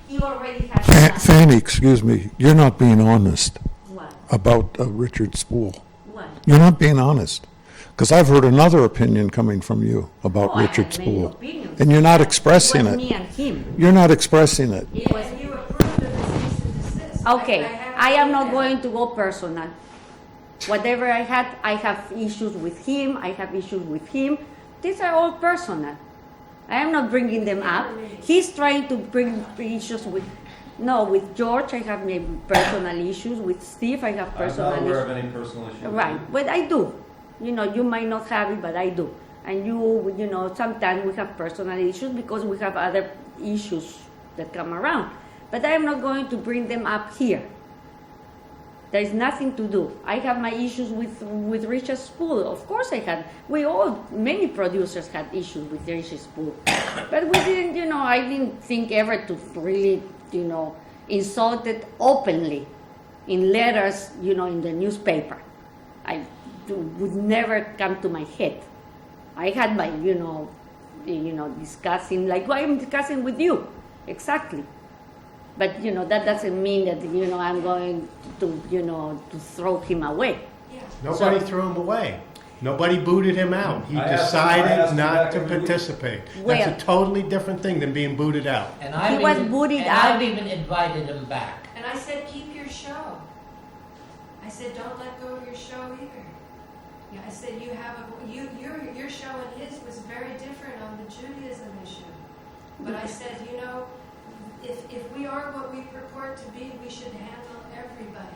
he already had enough. Fanny, excuse me, you're not being honest What? about Richard Spool. What? You're not being honest. Because I've heard another opinion coming from you about Oh, I Richard had many Spool. opinions. And you're not It expressing was it. me and him. You're not expressing it. It was And you approved of the cease and desist. Okay, I am not that. going to go personal. Whatever I had, I have issues with him, I have issues with him. These are all personal. I am not bringing them up. He's trying to bring issues with, no, with George, I have maybe personal issues. With Steve, I have I'm personal not issues. aware of any personal issues. Right, but I do. You know, you might not have it, but I do. And you know, sometimes we have personal issues because we have other issues that come around. But I am not going to bring them up here. There is nothing to do. I have my issues with Richard Spool. Of course I had. Many producers had issues with Richard Spool. But we didn't, you know, I didn't think ever to really, you know, insult it openly in letters, you know, in the newspaper. Would never come to my head. I had my, you know, discussing like what I'm discussing with you, exactly. But you know that doesn't mean that you know I'm going to you know to throw him away. Yeah. Nobody So- threw him away. Nobody booted him out. He I asked him decided not back to every week. participate. Well- That's a totally different thing than being booted out. And I've He was even- booted and out. I've even invited him back. And I said, keep your show. I said, don't let go of your show either. Yeah, I said, you have your show and his was very different on the Judaism issue. But I said, you know, if we are what we purport to be, we should handle everybody.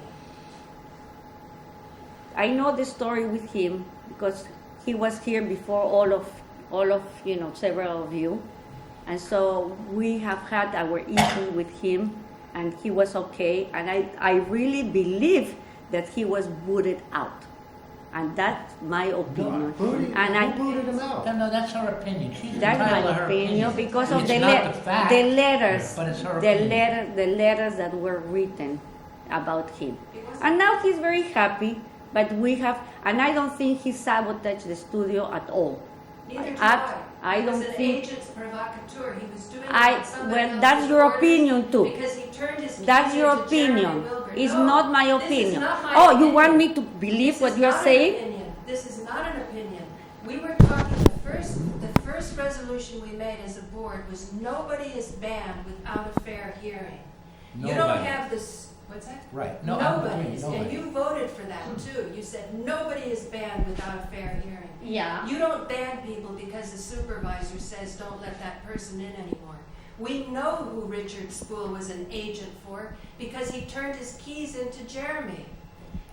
I know the story with him because he was here before all of you know several of you, and so we have had our issues with him, and he was okay, and I really believe that he was booted out, and that's my opinion. And I- Who booted him out? No, that's her opinion. She's That's entitled my to her opinion because of It's the not the fact, the letters, but it's her the opinion. letters that were written about him. It wasn't- And now he's very happy, but we have, and I don't think he sabotaged the studio at all. Neither do I- I. I He was don't an think- agent's provocateur. He was doing I, what somebody well, else's that's your orders opinion too. Because he turned his That's keys your into Jeremy opinion. Wilbur. It's No, not my this is opinion. not my Oh, you opinion. want me to believe This what is you're not an saying? opinion. This is not an opinion. We were talking, the first resolution we made as a board was nobody is banned without a fair hearing. You don't Nobody. have this, what's that? Right. No, I'm Nobody agreeing, is, and nobody. you voted for that too. You said nobody is banned without a fair hearing. Yeah. You don't ban people because the supervisor says don't let that person in anymore. We know who Richard Spool was an agent for because he turned his keys into Jeremy.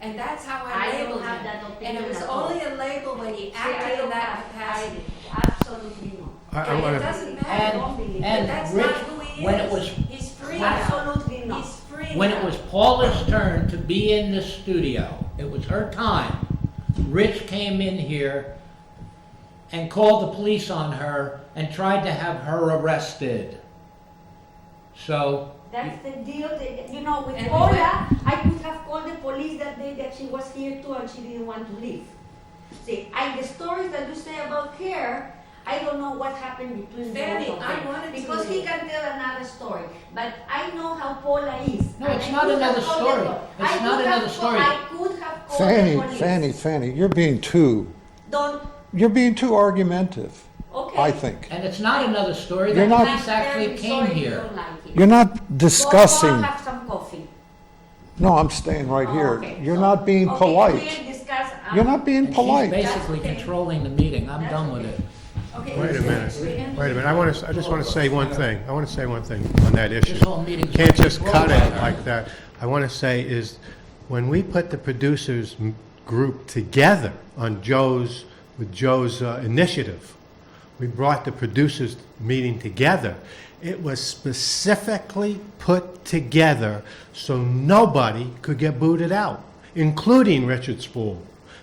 And that's how I I labeled don't have him. that And opinion it was at all. only a label when he acted in that capacity. Absolutely not. I And it wanna, doesn't I matter. don't believe But And that's Rich, not who he is. when it was He's free now. Absolutely not. He's free when now. it was Paula's turn to be in the studio, it was her time. Rich came in here and called the police on her and tried to have her arrested. So, That's the deal, you know, with And we Paula, went- I could have called the police that day that she was here too and she didn't want to leave. See, the stories that you say about her, I don't know what happened between Fanny, both of I them. wanted to Because he leave. can tell another story, but I know how Paula is. No, and it's I not could another have called story. the- It's I not could another have story. I could have called the police. Fanny, you're being You're too argumentative, okay. I think. and it's not another story. You're The not- police actually I'm came sorry you here. don't like it. You're not Go discussing, have some coffee. no, I'm staying right Oh, here. okay. You're So- not being okay, polite. we'll discuss, You're not being And polite. she's basically controlling the meeting. I'm That's done with okay. it. Okay, wait a minute, wait a minute. I just want to say one thing. I want to say one thing on that issue. This whole meeting's Can't being just cut controlled it by her. like that. I want to say is, when we put the producers group together on with Joe's initiative, we brought the producers meeting together. It was specifically put together so nobody could get booted out, including Richard Spool.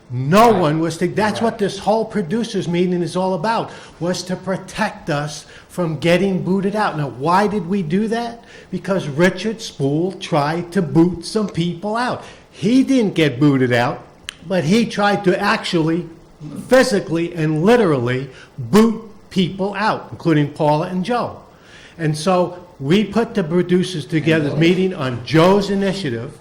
No one was to, that's what this whole producers meeting is all about, was to protect us from getting booted out. Now, why did we do that? Because Richard Spool tried to boot some people out. He didn't get booted out, but he tried to actually, physically and literally boot people out, including Paula and Joe. And so we put the producers together, meeting on Joe's initiative,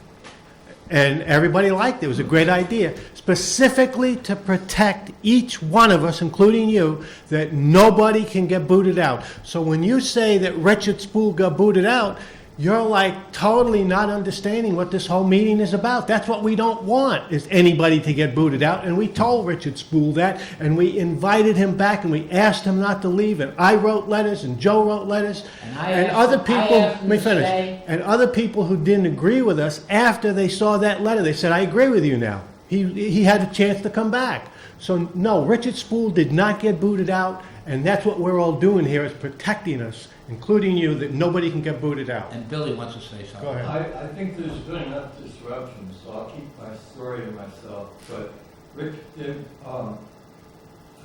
and everybody liked it. It was a great idea, specifically to protect each one of us, including you, that nobody can get booted out. So when you say that Richard Spool got booted out, you're like totally not understanding what this whole meeting is about. That's what we don't want, is anybody to get booted out. And we told Richard Spool that, and we invited him back, and we asked him not to leave. And I wrote letters, and Joe wrote letters, and other people, let me finish. And other people who didn't agree with us, after they saw that letter, they said, I agree with you now. He had a chance to come back. So no, Richard Spool did not get booted out, and that's what we're all doing here, is protecting us, including you, that nobody can get booted out. And Billy wants to say something. Go ahead. I think there's been enough disruption, so I'll keep my story to myself. But Rick did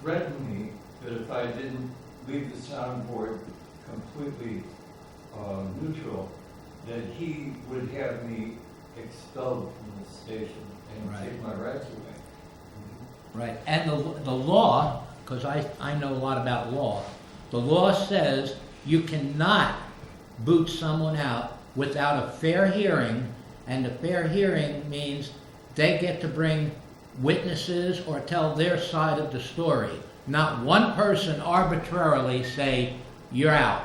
threaten me that if I didn't leave the soundboard completely neutral, that he would have me expelled from the station and Right. take my rights away. Right, and the law, because I know a lot about law, the law says you cannot boot someone out without a fair hearing, and a fair hearing means they get to bring witnesses or tell their side of the story. Not one person arbitrarily say, you're out.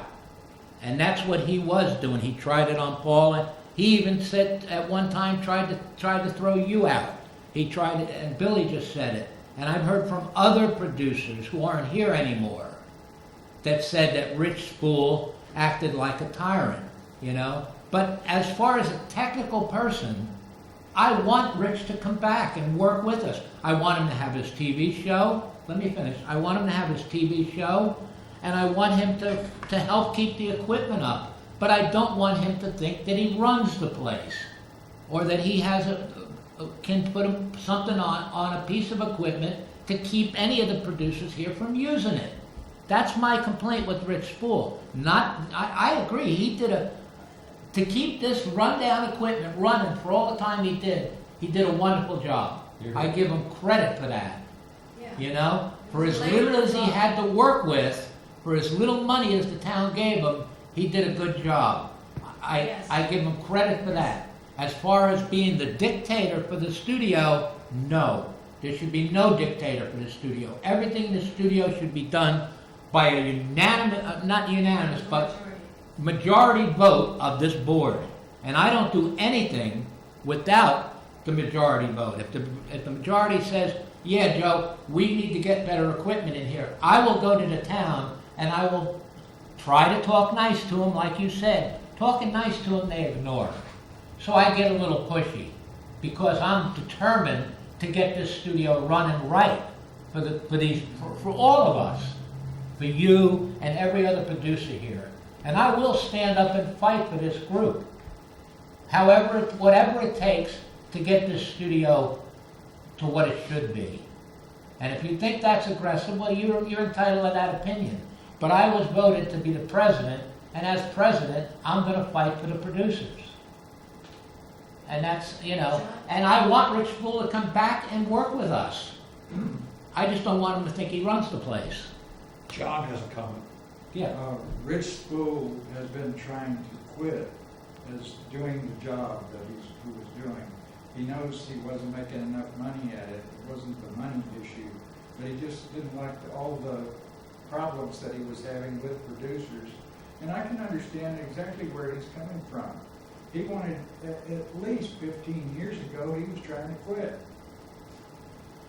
And that's what he was doing. He tried it on Paul, and he even said at one time tried to throw you out. He tried it, and Billy just said it. And I've heard from other producers who aren't here anymore that said that Rich Spool acted like a tyrant, you know. But as far as a technical person, I want Rich to come back and work with us. I want him to have his TV show. Let me finish. I want him to have his TV show, and I want him to help keep the equipment up. But I don't want him to think that he runs the place, or that he has can put something on a piece of equipment to keep any of the producers here from using it. That's my complaint with Rich Spool. I agree, he did to keep this rundown equipment running for all the time he did a wonderful job. I give him credit for that. Yeah. You know, for as little as he had to work with, for as little money as the town gave him, he did a good job. Yes. I give him credit for that. As far as being the dictator for the studio, no. There should be no dictator for the studio. Everything in the studio should be done by a unanimous, not unanimous, but majority vote of this board. And I don't do anything without the majority vote. If the majority says, yeah, Joe, we need to get better equipment in here, I will go to the town and I will try to talk nice to them, like you said. Talking nice to them, they ignore. So I get a little pushy because I'm determined to get this studio running right for all of us, for you and every other producer here. And I will stand up and fight for this group. However, whatever it takes to get this studio to what it should be. And if you think that's aggressive, well, you're entitled to that opinion. But I was voted to be the president, and as president, I'm going to fight for the producers. And that's, you know, and I want Rich Spool to come back and work with us. I just don't want him to think he runs the place. John has a comment. Yeah. Rich Spool has been trying to quit as doing the job that he was doing. He knows he wasn't making enough money at it. It wasn't the money issue, but he just didn't like all the problems that he was having with producers. And I can understand exactly where he's coming from. He wanted, at least 15 years ago, he was trying to quit.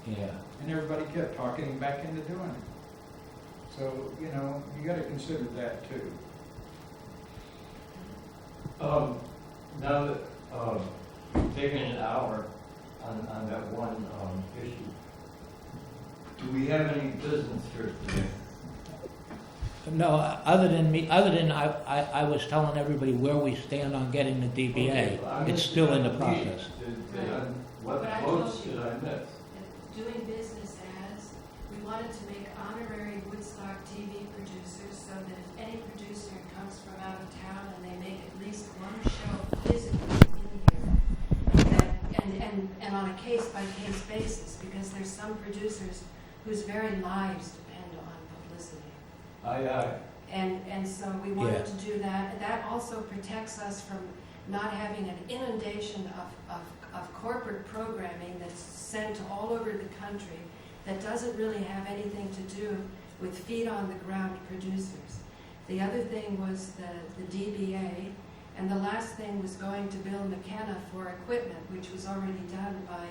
Yeah. And everybody kept talking him back into doing it. So, you know, you gotta consider that too. Now that, taking an hour on that one issue, do we have any business here today? No, other than I was telling everybody where we stand on getting the DBA. Okay, It's still in the process. What But I votes told you. did I miss? doing business as, we wanted to make honorary Woodstock TV producers so that if any producer comes from out of town and they make at least one show physically in here, that, and on a case-by-case basis, because there's some producers whose very lives depend on publicity. Aye, aye. And so we wanted to do that. That also protects us from not having an inundation of corporate programming that's sent all over the country that doesn't really have anything to do with feet-on-the-ground producers. The other thing was the DBA, and the last thing was going to Bill McKenna for equipment, which was already done by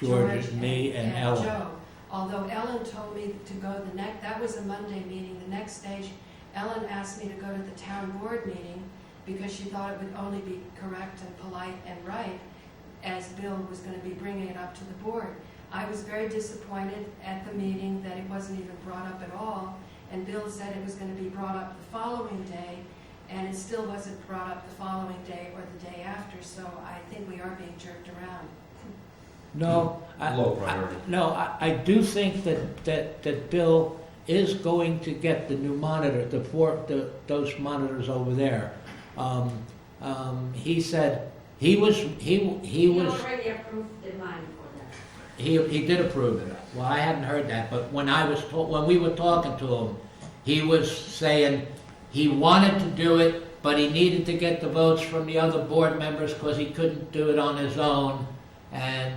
George, me, and Ellen. Joe. Although Ellen told me to go that was a Monday meeting. The next stage, Ellen asked me to go to the town board meeting because she thought it would only be correct and polite and right, as Bill was going to be bringing it up to the board. I was very disappointed at the meeting that it wasn't even brought up at all, and Bill said it was going to be brought up the following day, and it still wasn't brought up the following day or the day after, so I think we are being jerked around. No, Low priority. I do think that Bill is going to get the new monitor, those monitors over there. He said he was already approved the money for that. he did approve it. Well, I hadn't heard that, but when we were talking to him, he was saying he wanted to do it, but he needed to get the votes from the other board members because he couldn't do it on his own. And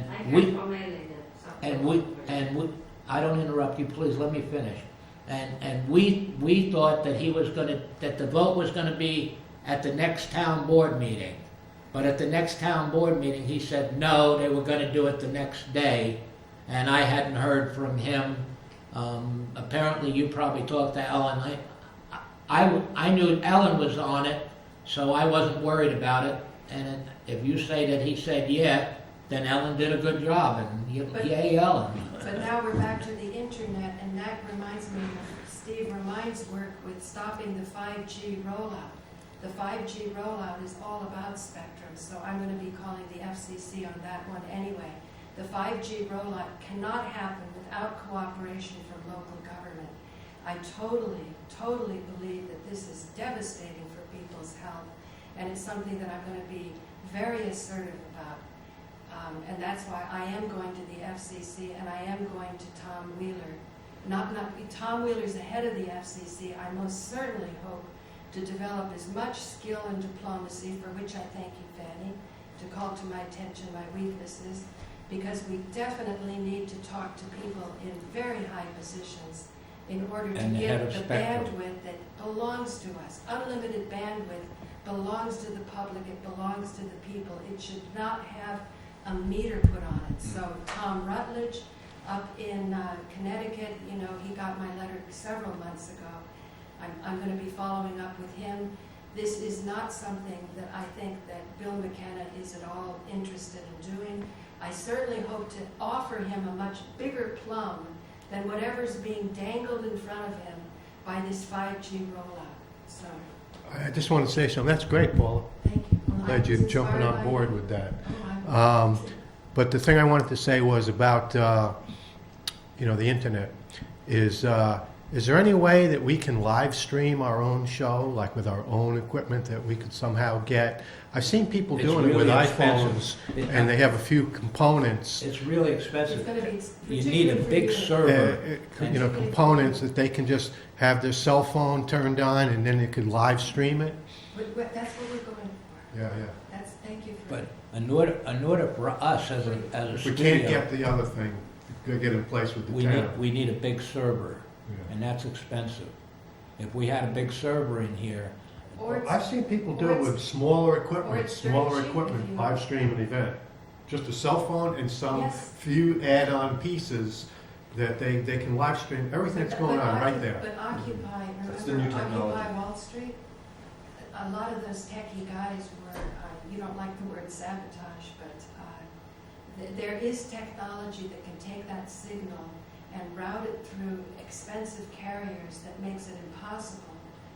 I don't interrupt you, please, let me finish. And we thought that that the vote was gonna be at the next town board meeting. But at the next town board meeting, he said no, they were gonna do it the next day, and I hadn't heard from him. Apparently you probably talked to Ellen. I knew Ellen was on it, so I wasn't worried about it. And if you say that he said yeah, then Ellen did a good job, and yay, Ellen. But now we're back to the internet, and that reminds me of Steve Remind's work with stopping the 5G rollout. The 5G rollout is all about spectrum, so I'm going to be calling the FCC on that one anyway. The 5G rollout cannot happen without cooperation from local government. I totally believe that this is devastating for people's health, and it's something that I'm going to be very assertive about. And that's why I am going to the FCC, and I am going to Tom Wheeler. Tom Wheeler's the head of the FCC. I most certainly hope to develop as much skill and diplomacy, for which I thank you, Fanny, to call to my attention my weaknesses, because we definitely need to talk to people in very high positions in order to And the head give of the Spectrum. bandwidth that belongs to us. Unlimited bandwidth belongs to the public, it belongs to the people. It should not have a meter put on it. So Tom Rutledge up in Connecticut, he got my letter several months ago. I'm going to be following up with him. This is not something that I think that Bill McKenna is at all interested in doing. I certainly hope to offer him a much bigger plum than whatever's being dangled in front of him by this 5G rollout. So, I just want to say something. That's great, Paula. thank you. Well, I Glad was you're jumping inspired on by board you. with that. Oh, But the thing I wanted to say was about, the internet. Is there any way that we can live stream our own show, like with our own equipment, that we could somehow get? I've seen people It's doing it with really expensive. iPhones, and they have a few components, It's really It's expensive. going to be You need a particularly for big you. server. components that they can just have their cell phone turned on, and then they could live stream it. But that's what we're going for. Yeah. Thank you for. But in order for us as a If we can't studio, get the other thing, gotta get in place with the town. we need a big server, Yeah. and that's expensive. If we had a big server in here, Or it's- I've seen people do or it it's- with smaller or equipment, it's very cheap if you- live stream an event. Just a cell phone and some Yes. few add-on pieces that they can live stream everything that's going on right there. But Occupy, That's the remember new technology. Occupy Wall Street? A lot of those techie guys were, you don't like the word sabotage, but there is technology that can take that signal and route it through expensive carriers that makes it impossible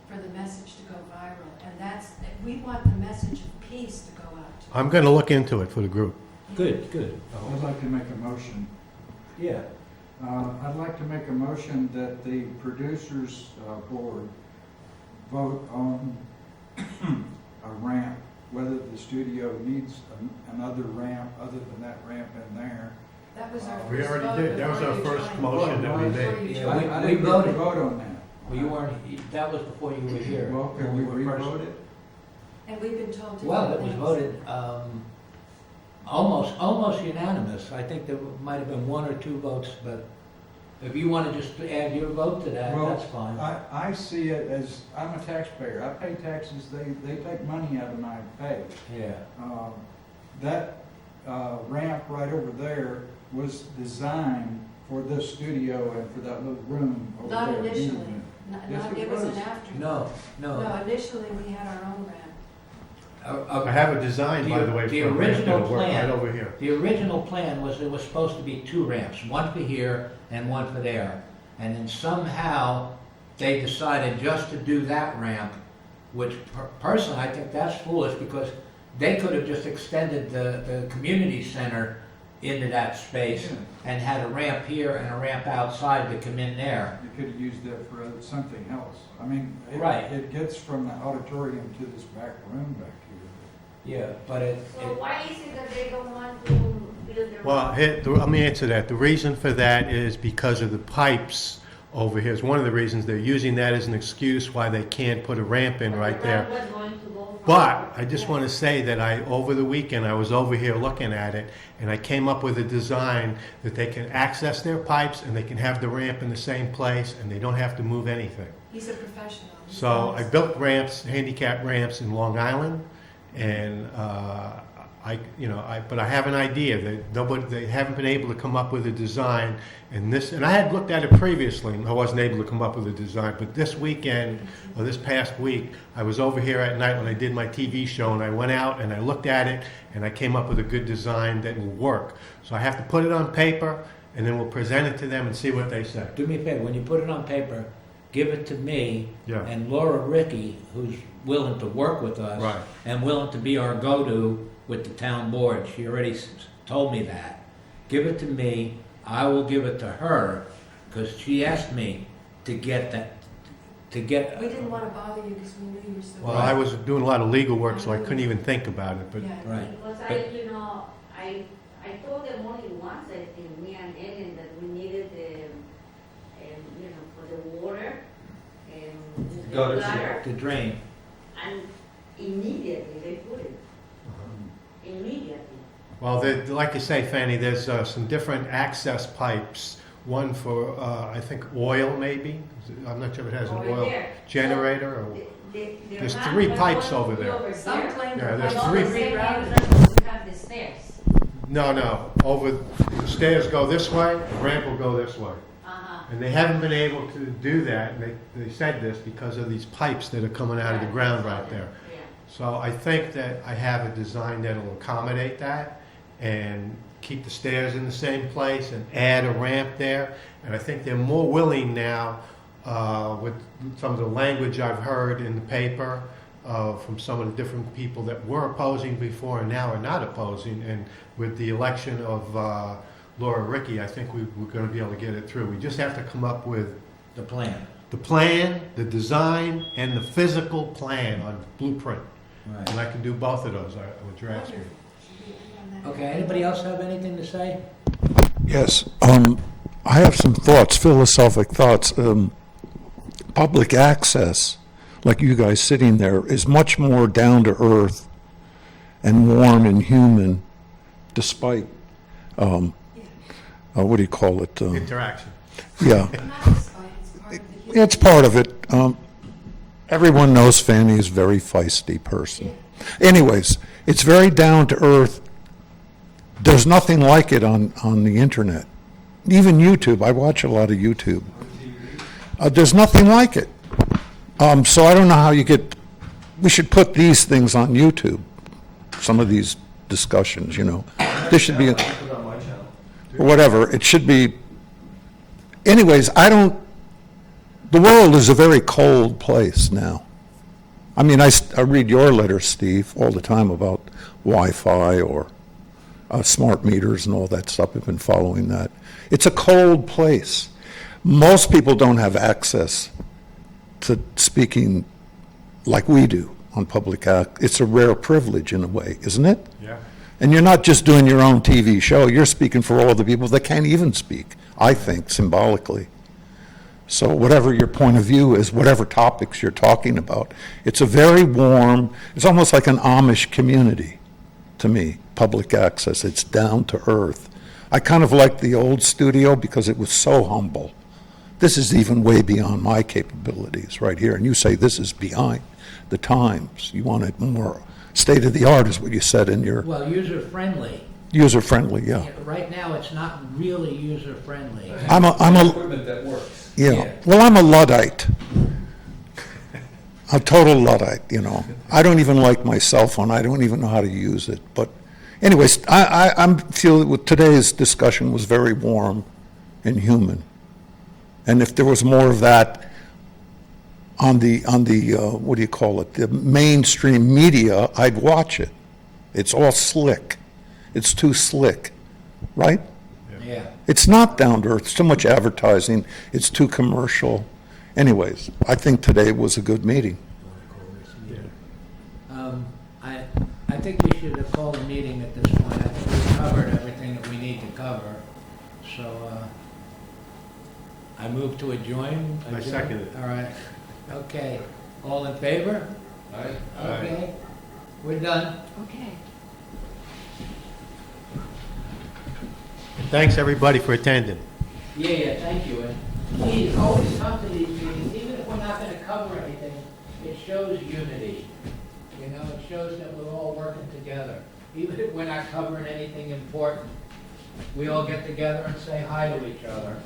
for the message to go viral. And we want the message of peace to go out. I'm gonna look into it for the group. good. I'd like to make a motion Yeah. I'd like to make a motion that the producers board vote on a ramp, whether the studio needs another ramp other than that ramp in there. That was our We first already vote did. That was before our you first joined. motion that we Before made. you Yeah, joined. I we didn't get voted. to vote on that. Well, you weren't, that was before you were here. Well, can when we were first- re-vote it? And we've been told to. Well, do it was things. voted, almost unanimous. I think there might have been one or two votes, but if you want to just add your vote to that, Well, that's fine. I see it as, I'm a taxpayer, I pay taxes, they take money out of my pay. Yeah. That ramp right over there was designed for this studio and for that little room over there. Not initially. using it. Yes, Not, it it was an was. afterthought. No. No, initially we had our own ramp. I have a design, by the way, The for a ramp original that'll work plan. right over here. The original plan was there was supposed to be two ramps, one for here and one for there. And then somehow they decided just to do that ramp, which personally I think that's foolish because they could have just extended the community center into that space and had a ramp here and a ramp outside to come in there. You could have used that for something else. I mean, Right. it gets from the auditorium to this back room back here. Yeah, but So why is it that they don't want to build their? Well, let me answer that. The reason for that is because of the pipes over here. It's one of the reasons they're using that as an excuse why they can't put a ramp in right there. The ramp was going to go from- But I just want to say that over the weekend, I was over here looking at it, and I came up with a design that they can access their pipes and they can have the ramp in the same place and they don't have to move anything. He's a professional. He So I knows. built ramps, handicap ramps in Long Island, and but I have an idea that they haven't been able to come up with a design. And I had looked at it previously. I wasn't able to come up with a design, but this weekend or this past week, I was over here at night when I did my TV show, and I went out and I looked at it, and I came up with a good design that will work. So I have to put it on paper, and then we'll present it to them and see what they say. do me a favor, when you put it on paper, give it to me Yeah. and Laura Ricky, who's willing to work with us. Right. And willing to be our go-to with the town board. She already told me that. Give it to me, I will give it to her, because she asked me to get that, We didn't want to bother you because we knew you were so. Well, I was doing a lot of legal work, so I couldn't even think about it, but Yeah. Right. Because I told them only once, I think, me and Ellen, that we needed for the water, the Gutters, yeah. gutter, to drain. and immediately they put it. Immediately. Well, like you say, Fanny, there's some different access pipes. One for, I think, oil maybe. I'm not sure if it has an Over oil there. generator or. The There's ramp 3 was pipes going to over be there. Some there. claim Yeah, that there's all three- the Same rerouted. entrance to have the stairs. No, over, the stairs go this way, the ramp will go this way. Uh-huh. And they haven't been able to do that, and they said this because of these pipes that are coming out of the ground right there. Yeah. So I think that I have a design that'll accommodate that and keep the stairs in the same place and add a ramp there. And I think they're more willing now, with some of the language I've heard in the paper, from some of the different people that were opposing before and now are not opposing. And with the election of Laura Ricky, I think we're going to be able to get it through. We just have to come up with The plan. the plan, the design, and the physical plan on blueprint. Right. And I can do both of those, what you're asking. Wonderful. Should we agree on that? Okay, anybody else have anything to say? Yes, I have some thoughts, philosophic thoughts. Public access, like you guys sitting there, is much more down to earth and warm and human, despite, what do you call it? Interaction. Yeah, Not despite, it's part of the human. it's part of it. Everyone knows Fanny is a very feisty person. Anyways, it's very down to earth. There's nothing like it on the internet. Even YouTube, I watch a lot of YouTube. There's nothing like it. So I don't know how we should put these things on YouTube, some of these discussions, This should be, Put it on my channel. or whatever, it should be, anyways, the world is a very cold place now. I mean, I read your letters, Steve, all the time about Wi-Fi or smart meters and all that stuff. I've been following that. It's a cold place. Most people don't have access to speaking like we do on public act. It's a rare privilege in a way, isn't it? Yeah. And you're not just doing your own TV show, you're speaking for all the people that can't even speak, I think, symbolically. So whatever your point of view is, whatever topics you're talking about, it's a very warm, it's almost like an Amish community to me, public access. It's down to earth. I kind of like the old studio because it was so humble. This is even way beyond my capabilities right here. And you say this is behind the times. You want it more state-of-the-art is what you said in your Well, user-friendly. user-friendly, yeah. Right now, it's not really user-friendly. I'm a, Equipment that works. yeah, well, I'm a Luddite. A total Luddite, you know. I don't even like my cell phone. I don't even know how to use it. But anyways, I'm feel with today's discussion was very warm and human. And if there was more of that on the what do you call it, the mainstream media, I'd watch it. It's all slick. It's too slick, right? Yeah. It's not down to earth. It's too much advertising. It's too commercial. Anyways, I think today was a good meeting. I think we should have called a meeting at this point. I think we've covered everything that we need to cover. So, I move to adjourn. I second it. All right. Okay. All in favor? Aye. Okay. We're done. Okay. Thanks, everybody, for attending. Yeah, thank you. And please, always come to these meetings, even if we're not gonna cover anything, it shows unity. You know, it shows that we're all working together. Even if we're not covering anything important, we all get together and say hi to each other.